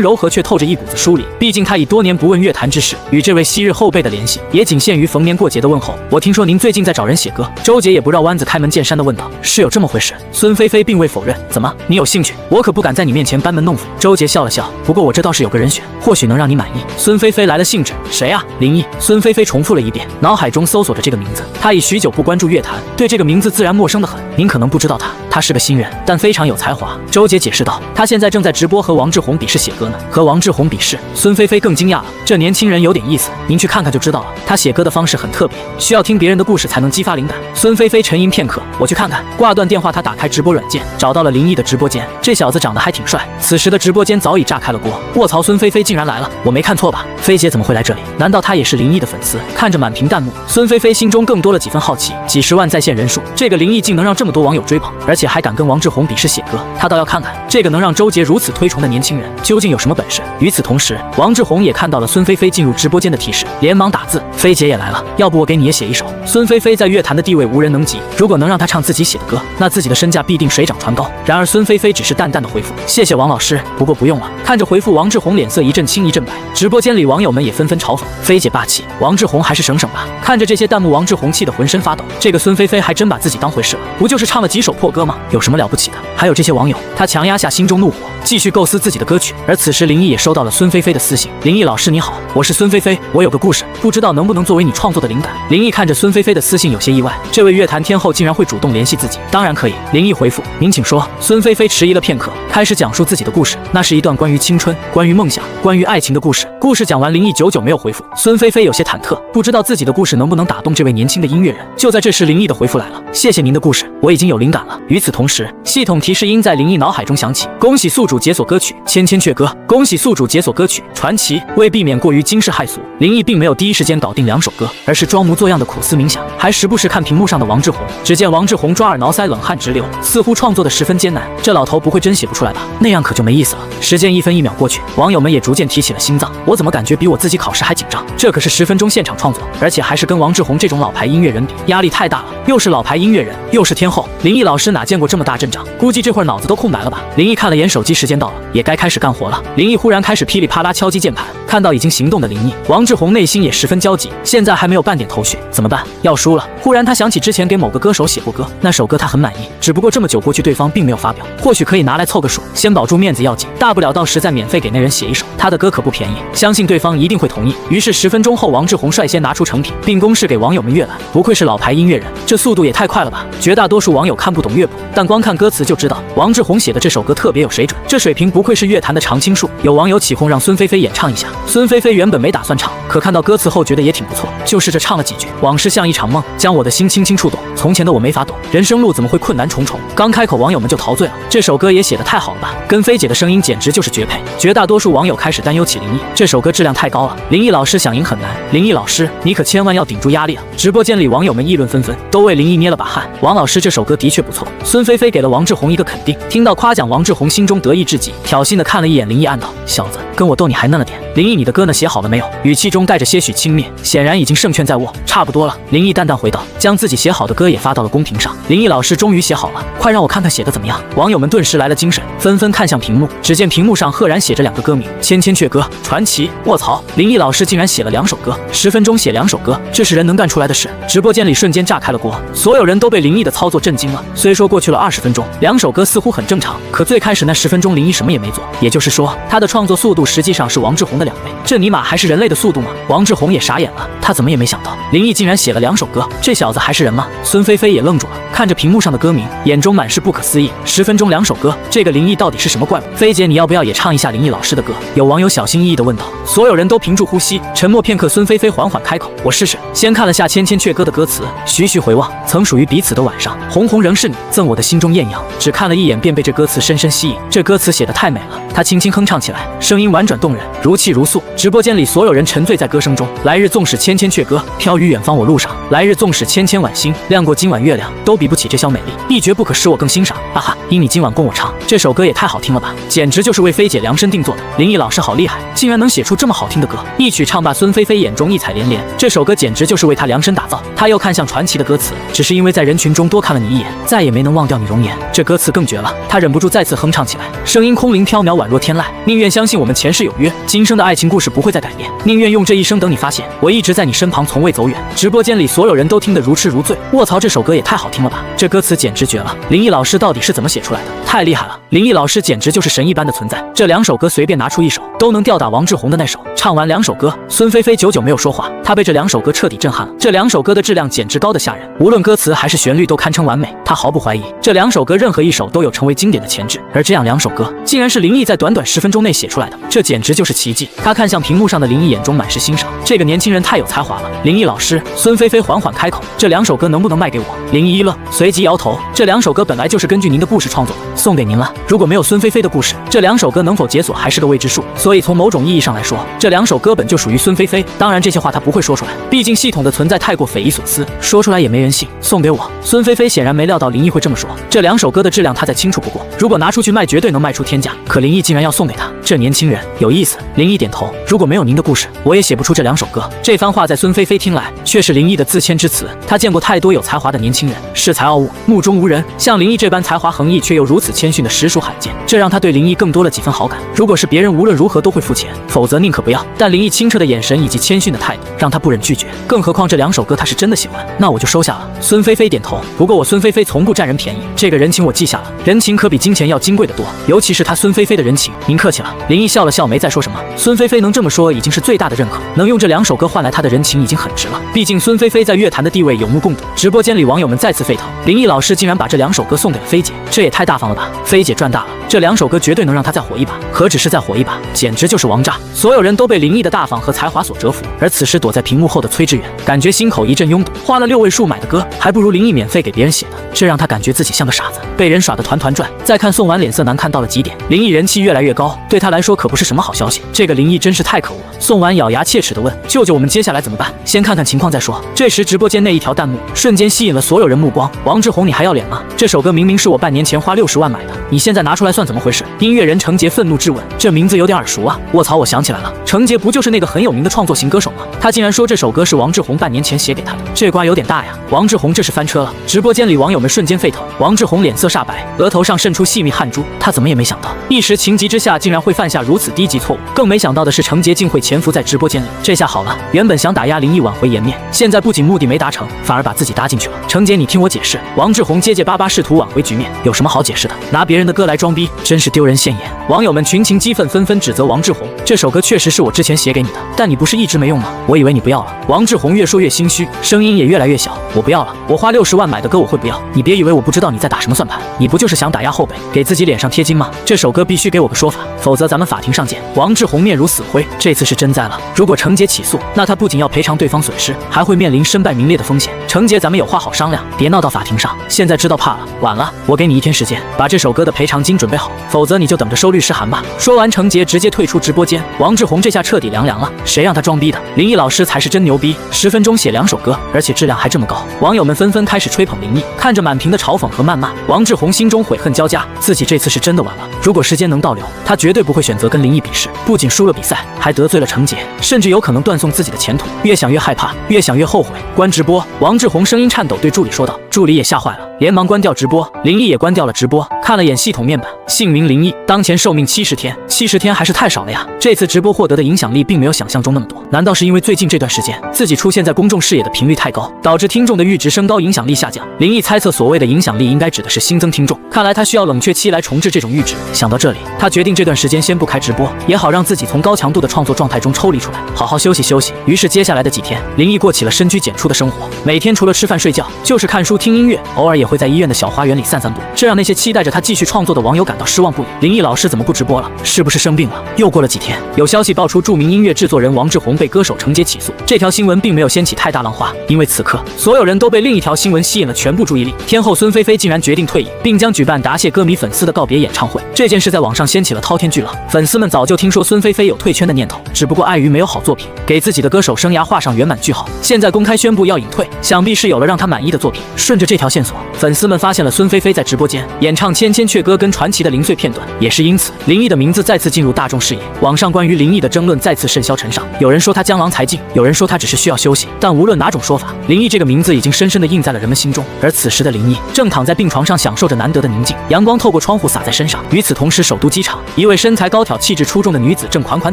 柔和却透着一股子疏离，毕竟他已多年不问乐坛之事，与这位昔日后辈的联系也仅限于逢年过节的问候。我听说您最近在找人写歌。周杰也不绕弯子，开门见山地问道，是有这么回事？孙菲菲并未否认，怎么你有兴趣？我可不敢在你面前班门弄斧。周杰笑了笑，不过我这倒是有个人选，或许能让你满意。孙菲菲来了兴致，谁啊？林毅。孙菲菲重复了一遍，脑海中搜索着这个名字。她已许久不关注乐坛，对这个名字自然陌生得很。您可能不知道他是个新人，但非常有才华。周杰解释道，他现在正在直播和王志宏比试写歌呢。和王志宏比试？孙菲菲更惊讶了，这年轻人有点意思，您去看看就知道了。他写歌的方式很特别，需要听别人的故事才能激发灵感。孙菲菲沉吟片刻，我去看看。挂断电话，他打开直播软件，找到了林毅的直播间。这小子长得还挺帅。此时的直播间早已炸开了锅，卧槽，孙菲菲竟然来了，我没看错吧？菲姐怎么会来这里？难道她也是灵异的粉丝？看着满屏弹幕，孙菲菲心中更多了几分好奇。几十万在线人数，这个灵异竟能让这么多网友追捧，而且还敢跟王志宏比试写歌，他倒要看看这个能让周杰如此推崇的年轻人究竟有什么本事。与此同时，王志宏也看到了孙菲菲进入直播间的提示，连忙打字：“菲姐也来了，要不我给你也写一首。”孙菲菲在乐坛的地位无人能及，如果能让她唱自己写的歌，那自己的身价必定水涨船高。然而孙菲菲只是淡淡的回复：“谢谢王老师，不过不用了。”看着回复，王志宏脸色一阵青一阵白，直播间里网友们也纷纷嘲讽：“菲姐霸气，王志宏还是省省吧。”看着这些弹幕，王志宏气得浑身发抖。这个孙菲菲还真把自己当回事了，不就是唱了几首破歌吗？有什么了不起的？还有这些网友，他强压下心中怒火，继续构思自己的歌曲。而此时林毅也收到了孙菲菲的私信：“林毅老师你好，我是孙菲菲，我有个故事，不知道能不能作为你创作的灵感。”林毅看着孙菲菲的私信有些意外，这位乐坛天后竟然会主动联系自己。当然可以，林毅回复：“您请说。”孙菲菲迟疑了片刻，开始讲述自己的故事。那是一段关于青春、关于梦想、关于爱情的故事。故事讲完，林毅久久没有回复，孙菲菲有些忐忑，不知道自己的故事能不能打动这位年轻的音乐人。就在这时，林毅的回复来了：“谢谢您的故事，我已经有灵感了。”与此同时，系统提示音在林毅脑海中响起：“恭喜宿主解锁歌曲《千千阙歌》，恭喜宿主解锁歌曲《传奇》。”为避免过于惊世骇俗，林毅并没有第一时间搞定2首歌，而是装模作样的苦思冥想，还时不时看屏幕上的王志宏。只见王志宏抓耳挠腮，冷汗直流，似乎创作的十分艰难。这老头不会真写不出来吧？那样可就没意思了。时间1分1秒过去，网友们也逐渐提起了心脏。我怎么感觉比我自己考试还紧张？这可是10分钟现场创作，而且还是跟王志宏这种老牌音乐人比，压力太大了。又是老牌音乐人，又是天后，林毅老师哪见过这么大阵仗？估计这会儿脑子都空白了吧？林毅看了眼手机，时间到了，也该开始干活了。林毅忽然开始噼里啪啦敲击键盘，看到已经行动的林毅，王志宏内心也十分焦急，现在还没有半点头绪，怎么办？要输了。忽然他想起之前给某个歌手写过歌，那首歌他很满意，只不过这么久过去，对方并没有发表，或许可以拿来凑个数，先保住面子要紧，大不了到时再免费给那人写一首。他的歌可不便宜，相信对方一定会同意。于是10分钟后，王志宏率先拿出成品，并公示给网友们阅览。不愧是老牌音乐人，这速度也太快了吧！绝大多数网友看不懂乐谱，但光看歌词就知道王志宏写的这首歌特别有水准，这水平不愧是乐坛的常青树。有网友起哄让孙菲菲演唱一下，孙菲菲原本没打算唱，可看到歌词后觉得也挺不错，就试着唱了几句。往事像一场梦，将我的心轻轻触动，从前的我没法懂，人生路怎么会困难重重。刚开口，网友们就陶醉了，这首歌也写得太好了吧，跟菲姐的声音简直就是绝配。绝大多数网友开始担忧起林毅，这首歌质量太高了，林毅老师想赢很难。林毅老师，你可千万要顶住压力啊！直播间里网友们议论纷纷，都为林毅捏了把汗。王老师这首歌的确不错。孙菲菲给了王志宏一个肯定，听到夸奖，王志宏心中得意至极，挑衅的看了一眼林毅，暗道：小子，跟我斗你还嫩了点。林毅，你的歌呢？写好了没有？语气中带着些许轻蔑，显然已经胜券在握。差不多了。林毅淡淡回道，将自己写好的歌也发到了公屏上。林毅老师终于写好了，快让我看看写的怎么样。网友们顿时来了精神，纷纷看向屏幕，只见屏幕上赫然写着2个歌名：千千阙歌、传奇。卧槽，林毅老师竟然写了2首歌，10分钟写2首歌，这是人能干出来的事。直播间里瞬间炸开了锅，所有人都被林毅的操作震惊了。虽说过去了20分钟，2首歌似乎很正常，可最开始那10分钟林毅什么也没做，也就是说他的创作速度实际上是王志宏的2倍，这尼玛还是人类的速度吗？王志宏也傻眼了，他怎么也没想到林毅竟然写了2首歌，这小子还是人吗？孙菲菲也愣住了，看着屏幕上的歌名，眼中满是不可思议。10分钟2首歌，这个林毅到底是什么怪物？菲姐，你要不要也唱一下林毅老师的歌？有网友小心翼翼地问道。所有人都屏住呼吸，沉默片刻，孙菲菲缓缓开口：我试试。先看了下千千阙歌的歌词，徐徐回望，曾属于彼此的晚上，红红仍是你，赠我的心中艳阳。只看了一眼便被这歌词深深吸引，这歌词写得太美了。他轻轻哼唱起来，声音婉转动人，如泣如诉。直播间里所有人沉醉在歌声中。来日纵使千千阙歌，飘于远方我路上；来日纵使千千晚星，亮过今晚月亮，都比不起这宵美丽，一绝不可使我更欣赏。哈哈，因你今晚供我唱，这首歌也太好听了吧，简直就是为菲姐量身定做的。林毅老师好厉害，竟然能写出这么好听的歌。一曲唱罢，孙菲菲眼中异彩连连，这首歌简直就是为她量身打造。她又看向传奇的歌词，只是因为在人群中多看了你一眼，再也没能忘掉你容颜。这歌词更绝了，她忍不住再次哼唱起来，声音空灵飘渺，宛若天籁。宁愿相信我们前世有约，今生的爱情故事不会再改变，宁愿用这一生等你发现，我一直在你身旁，从未走远。直播间里所有人都听得如痴如醉。卧槽，这首歌也太好听了吧，这歌词简直绝了。林毅老师到底是怎么写出来的？太厉害了，林毅老师简直就是神一般的存在。这2首歌随便拿出一首，都能吊打王志宏的那首。唱完2首歌，孙菲菲久久没有说话，她被这2首歌彻底震撼了。这2首歌的质量简直高得吓人，无论歌词还是旋律都堪称完美。她毫不怀疑，这2首歌任何一首都有成为经典的潜质。而这样2首歌，竟然是林毅在短短10分钟内写出来的，这简直就是奇迹。她看向屏幕上的林毅，眼中满是欣赏，这个年轻人太有才华了。林毅老师，孙菲菲缓缓开口，这2首歌能不能卖给我？林毅一愣，随即摇头，这2首歌本来就是根据您的故事创作的，送给您了。如果没有孙菲菲的故事，这2首歌能否解锁还是个未知数。所以从某种意义上来说，这2首歌本就属于孙菲菲。当然这些话她不会说出来，毕竟系统的存在太过匪夷所思，说出来也没人信。送给我，孙菲菲显然没料到林毅会这么说。这2首歌的质量她再清楚不过，如果拿出去卖，绝对能卖出天价。可林毅竟然要送给她，这年轻人有意思。林毅点头，如果没有您的故事，我也写不出这2首歌。这番话在孙菲菲听来，却是林毅的自谦之词。他见过太多有才华的年轻人，恃才傲物，目中无人，像林毅这般才华横溢却又如此谦逊的实属罕见，这让他对林毅更多了几分好感。如果是别人，无论如何都会付钱，否则宁可不要。但林毅清澈的眼神以及谦逊的态度，让他不忍拒绝。更何况这2首歌他是真的喜欢，那我就收下了。孙菲菲点头，不过我孙菲菲从不占人便宜，这个人情我记下了。人情可比金钱要金贵得多，尤其是他孙菲菲的人情。您客气了。林毅笑了笑，没再说什么。孙菲菲能这么说，已经是最大的认可，能用这2首歌换来他的人情，已经很值了。毕竟孙菲菲在乐坛的地位有目共睹。直播间里网友们再次沸腾，林毅老师竟然把这2首歌送给了菲姐，这也太大方了吧！菲姐赚大了，这2首歌绝对能让她再火一把，何止是再火一把，简直就是王炸！所有人都被林毅的大方和才华所折服，而此时躲在屏幕后的崔志远，感觉心口一阵拥堵，花了6位数买的歌，还不如林毅免费给别人写的，这让他感觉自己像个傻子，被人耍得团团转。再看宋婉脸色难看到了极点，林毅人气越来越高，对他来说可不是什么好消息。这个林毅真是太可恶了。宋婉咬牙切齿地问：“舅舅，我们接下来怎么办？先看看情况再说。”这时直播间那一条弹幕瞬间吸引了所有人目光。王志宏，你还要脸吗？这首歌明明是我半年前花60万买的，你现在拿出来算怎么回事？音乐人程杰愤怒质问：“这名字有点耳熟啊！”卧槽，我想起来了，程杰不就是那个很有名的创作型歌手吗？他竟然说这首歌是王志宏半年前写给他的，这瓜有点大呀！王志宏这是翻车了。直播间里网友们瞬间沸腾，王志宏脸色煞白，额头上渗出细密汗珠，他怎么也没想到，一时情急之下竟然会犯下如此低级错误。更没想到的是，程杰竟会潜伏在直播间里。这下好了，原本想打压林毅挽回颜面，现在不仅目的没达成，反而把自己搭进去了。程杰，你听我解释。王志宏结结巴巴试图挽回局面，有什么好解释的？拿别人的歌来装逼，真是丢人现眼。网友们群情激愤，纷纷指责王志宏，这首歌确实是我之前写给你的，但你不是一直没用吗？我以为你不要了。王志宏越说越心虚，声音也越来越小，我不要了，我花60万买的歌我会不要？你别以为我不知道你在打什么算盘，你不就是想打压后辈，给自己脸上贴金吗？这首歌必须给我个说法，否则咱们法庭上见。王志宏面如死灰，这次是真栽了。如果程杰起诉，那他不仅要赔偿对方损失，还会面临身败名裂的风险。程杰，咱们有话好商量，别闹到法庭上。现在知道怕了，晚了。我给你1天时间，把这首歌的赔偿金准备好，否则你就等着收律师函吧。说完，程杰直接退出直播间。王志宏这下彻底凉了，谁让他装逼的？林毅老师才是真牛逼，10分钟写2首歌，而且质量还这么高。网友们纷纷开始吹捧林毅，看着满屏的嘲讽和谩骂，王志宏心中悔恨交加，自己这次是真的完了。如果时间能倒流，他绝对不会选择跟林毅比试，不仅输了比赛，还得罪了程杰，甚至有可能断送自己的前途。越想越害怕，越想越后悔。关直播，王志宏声音颤抖对助理说道，助理也吓坏了，连忙关掉直播。林毅也关掉了直播，看了眼系统面板，姓名林毅，当前寿命70天，70天还是太少了呀。这次直播获得的影响力并没有想象中那么多，难道是因为最近这段时间自己出现在公众视野的频率太高，导致听众的阈值升高，影响力下降？林毅猜测所谓的影响力应该指的是新增听众，看来他需要冷却期来重置这种阈值。想到这里，他决定这段时间先不开直播，也好让自己从高强度的创作状态中抽离出来，好好休息休息。于是接下来的几天，林毅过起了深居简出的生活，每天除了吃饭睡觉，就是看书听音乐，偶尔也会在医院的小花园里散散步，这让那些期待着他继续创作的网友感到失望不已。林毅老师怎么不直播了？是不是生病了？又过了几天，有消息爆出著名音乐制作人王志宏被歌手程杰起诉。这条新闻并没有掀起太大浪花，因为此刻所有人都被另一条新闻吸引了全部注意力。天后孙菲菲竟然决定退役，并将举办答谢歌迷粉丝的告别演唱会。这件事在网上掀起了滔天巨浪，粉丝们早就听说孙菲菲有退圈的念头，只不过碍于没有好作品，给自己的歌手生涯画上圆满句号。现在公开宣布要隐退，想必是有了让他满意的作品。顺着这条线索，粉丝们发现了孙菲菲在直播间演唱《千千阙歌》跟传奇的零碎片段，也是因此，林毅的名字再次进入大众视野。网上关于林毅的争论再次甚嚣尘上，有人说他江郎才尽，有人说他只是需要休息。但无论哪种说法，林毅这个名字已经深深地印在了人们心中。而此时的林毅正躺在病床上，享受着难得的宁静，阳光透过窗户洒在身上。与此同时，首都机场，一位身材高挑、气质出众的女子正款款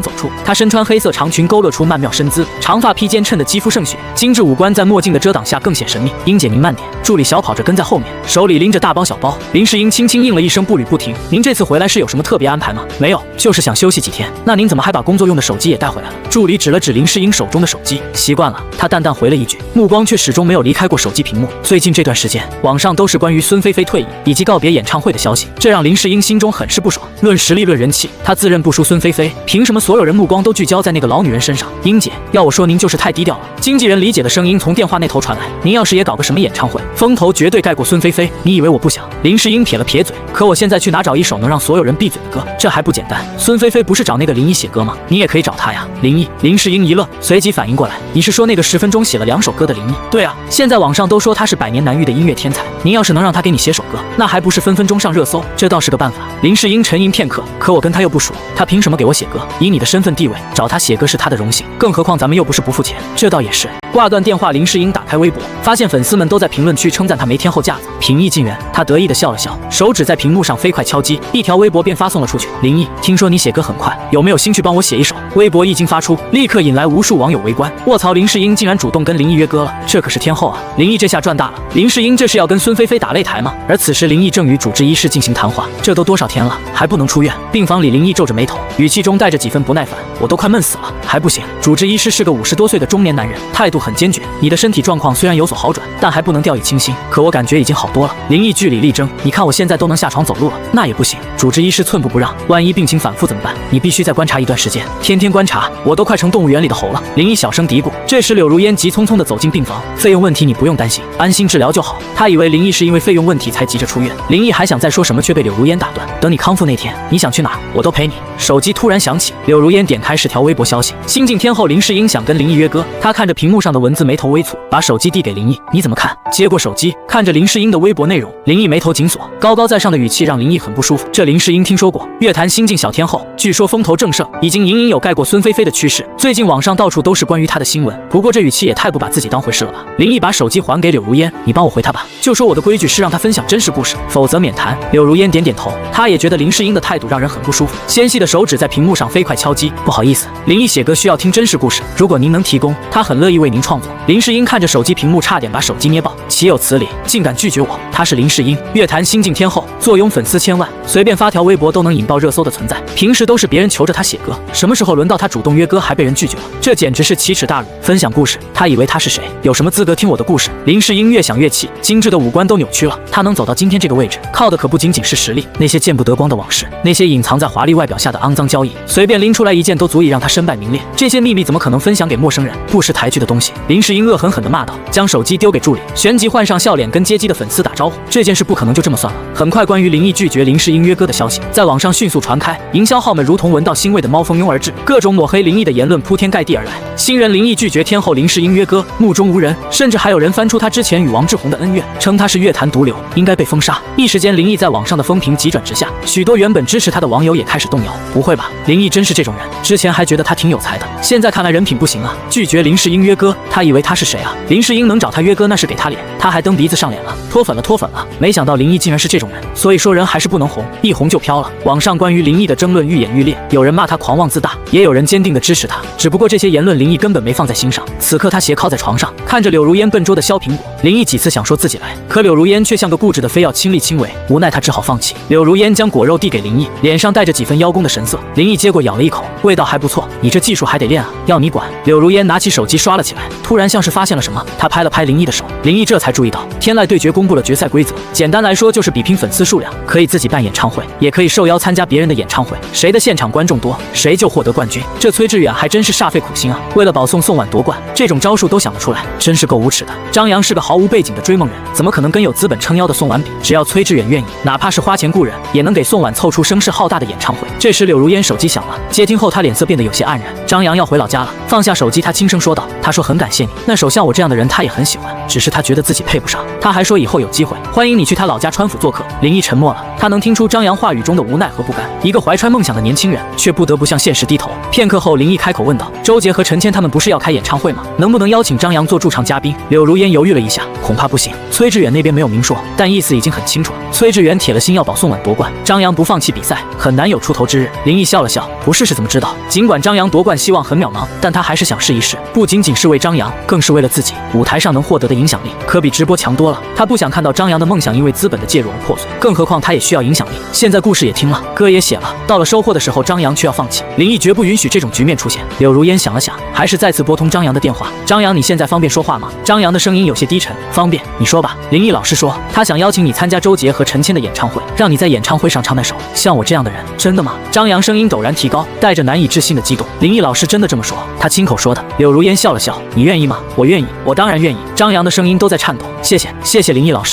走出。她身穿黑色长裙，勾勒出曼妙身姿，长发披肩衬得肌肤胜雪，精致五官在墨镜的遮挡下更显神秘。英姐，您慢点。助理小跑着跟在后面，手里拎着大包小包。林世英轻轻应了一声，步履不停。您这次回来是有什么特别安排吗？没有，就是想休息几天。那您怎么还把工作用的手机也带回来了？助理指了指林世英手中的手机。习惯了，他淡淡回了一句，目光却始终没有离开过手机屏幕。最近这段时间，网上都是关于孙菲菲退役以及告别演唱会的消息，这让林世英心中很是不爽。论实力，论人气，他自认不输孙菲菲，凭什么所有人目光都聚焦在那个老女人身上？英姐，要我说您就是太低调了。经纪人李姐的声音从电话那头传来，您要是也搞个什么演唱会，风头绝对盖过孙菲菲。你以为我不想？林世英撇了撇嘴，可我现在去哪找一首能让所有人闭嘴的歌？这还不简单？孙菲菲不是找那个林一写歌吗？你也可以找他呀。林世英一愣，随即反应过来，你是说那个10分钟写了2首歌的林一？对啊，现在网上都说他是百年难遇的音乐天才，您要是能让他给你写首歌，那还不是分分钟上热搜？这倒是个办法。林世英沉吟片刻，可我跟他又不熟，他凭什么给我写歌？以你的身份地位，找他写歌是他的荣幸，更何况咱们又不是不付钱。这倒也是。挂断电话，林世英打开微博，发现粉丝们都在评论区称赞他没天后架子，平易近人。他得意地笑了笑，手指在屏幕上飞快敲击，一条微博便发送了出去。林毅，听说你写歌很快，有没有兴趣帮我写一首？微博一经发出，立刻引来无数网友围观。卧槽，林世英竟然主动跟林毅约歌了，这可是天后啊！林毅这下赚大了。林世英这是要跟孙菲菲打擂台吗？而此时林毅正与主治医师进行谈话，这都多少天了，还不能出院？病房里林毅皱着眉头，语气中带着几分不耐烦，我都快闷死了，还不行？主治医师是个50多岁的中年男人，态度很坚决。你的身体状况虽然有所好转，但还不能掉以轻心。可我感觉已经好多了。林毅据理力争，你看我现在都能下床走路了，那也不行。主治医师寸步不让，万一病情反复怎么办？你必须再观察一段时间，天天观察，我都快成动物园里的猴了。林毅小声嘀咕。这时柳如烟急匆匆地走进病房，费用问题你不用担心，安心治疗就好。他以为林毅是因为费用问题才急着出院，林毅还想再说什么，却被柳如烟打断。等你康复那天，你想去哪儿，我都陪你。手机突然响起，柳如烟点开是条微博消息，新晋天后林世英想跟林毅约歌。他看着屏幕上的文字，眉头微蹙，把手机递给林毅，你怎么看？接过手机，看着林世英的微博内容，林毅眉头紧锁，高高在上的语气让林毅很不舒服。这林世英听说过，乐坛新晋小天后，据说风头正盛，已经隐隐有盖过孙菲菲的趋势。最近网上到处都是关于她的新闻，不过这语气也太不把自己当回事了吧。林毅把手机还给柳如烟，你帮我回她吧，就说我的规矩是让她分享真实故事，否则免谈。柳如烟点点头，她也觉得林世英的态度让人很不舒服，纤细的手指在屏幕上飞快敲击。不好意思，林毅写歌需要听真实故事，如果您能提供，他很乐意为您创作。林世英看着手机屏幕，差点把手机捏爆，岂有此理，竟敢拒绝我！她是林世英，乐坛新晋天后，坐拥粉丝千万，随便发条微博都能引爆热搜的存在。平时都是别人求着她写歌，什么时候轮到她主动约歌还被人拒绝了？这简直是奇耻大辱！分享故事，她以为她是谁？有什么资格听我的故事？林世英越想越气，精致的五官都扭曲了。她能走到今天这个位置，靠的可不仅仅是实力，那些见不得光的往事，那些隐藏在华丽外表下的肮脏交易，随便拎出来一件都足以让她身败名裂。这些秘密怎么可能分享给陌生人？不识抬举的东西！林世英恶狠狠地骂道，将手机丢给助理，旋即换上笑脸跟接机的粉丝打招呼。这件事不可能就这么算了。很快，关于林毅拒绝林世英约歌的消息在网上迅速传开，营销号们如同闻到腥味的猫蜂拥而至，各种抹黑林毅的言论铺天盖地而来。新人林毅拒绝天后林世英约歌，目中无人，甚至还有人翻出他之前与王志宏的恩怨，称他是乐坛毒瘤，应该被封杀。一时间，林毅在网上的风评急转直下，许多原本支持他的网友也开始动摇。不会吧，林毅真是这种人？之前还觉得他挺有才的，现在看来人品不行啊！拒绝林世英约歌，他以为他是谁啊？林世英能找他约歌那是给他脸，他还蹬鼻子上脸了，脱粉了。没想到林毅竟然是这种人，所以说人还是不能红，一红就飘了。网上关于林毅的争论愈演愈烈，有人骂他狂妄自大，也有人坚定的支持他。只不过这些言论林毅根本没放在心上。此刻他斜靠在床上，看着柳如烟笨拙的削苹果，林毅几次想说自己来，可柳如烟却像个固执的非要亲力亲为，无奈他只好放弃。柳如烟将果肉递给林毅，脸上带着几分邀功的神色。林毅接过咬了一口，味道还不错，你这技术还得练啊，要你管。柳如烟拿起手机刷了起来，突然像是发现了什么，他拍了拍林毅的手，林毅这才注意到天籁对决公布了决赛规则，简单来说就是比拼粉丝数量，可以自己办演唱会，也可以受邀参加别人的演唱会，谁的现场观众多，谁就获得冠军。这崔志远还真是煞费苦心啊，为了保送宋婉夺冠，这种招数都想得出来，真是够无耻的。张扬是个毫无背景的追梦人，怎么可能跟有资本撑腰的宋婉比？只要崔志远愿意，哪怕是花钱雇人，也能给宋婉凑出声势浩大的演唱会。这时柳如烟手机响了，接听后她脸色变得有些黯然。张扬要回老家了，放下手机，他轻声说道，他说很感谢你，那首像我这样的人他也很喜欢，只是他觉得自己配不上。他还说以后有机会欢迎你去他老家川府做客。林毅沉默了，他能听出张扬话语中的无奈和不甘，一个怀揣梦想的年轻人却不得不向现实低头。片刻后，林毅开口问道，周杰和陈谦他们不是要开演唱会吗？能不能邀请张扬做驻唱嘉宾？柳如烟犹豫了一下，恐怕不行。崔志远那边没有明说，但意思已经很清楚了，崔志远铁了心要保宋婉夺冠，张扬不放弃比赛，很难有出头之日。林毅笑了笑，不试试怎么知道？尽管张扬夺冠希望很渺茫，但他还是想试一试，不仅仅是为张扬，更是为了自己。舞台上能获得的影响力可比直播强多了，他不想看到张扬的梦想因为资本的介入而破碎，更何况他也需要影响力。现在故事也听了，歌也写了，到了收获的时候，张扬却要放弃。林毅绝不允许这种局面出现。柳如烟想了想，还是再次拨通张扬的电话。张扬，你现在方便说话吗？张扬的声音有些低沉。方便，你说吧。林毅老师说，他想邀请你参加周杰和陈谦的演唱会，让你在演唱会上唱那首像我这样的人。真的吗？张扬声音陡然提高，带着难以置信的激动。林毅老师真的这么说？他亲口说的。柳如烟笑了笑，你愿意吗？我愿意，我当然愿意。张扬的声音音都在颤抖。谢谢林毅老师。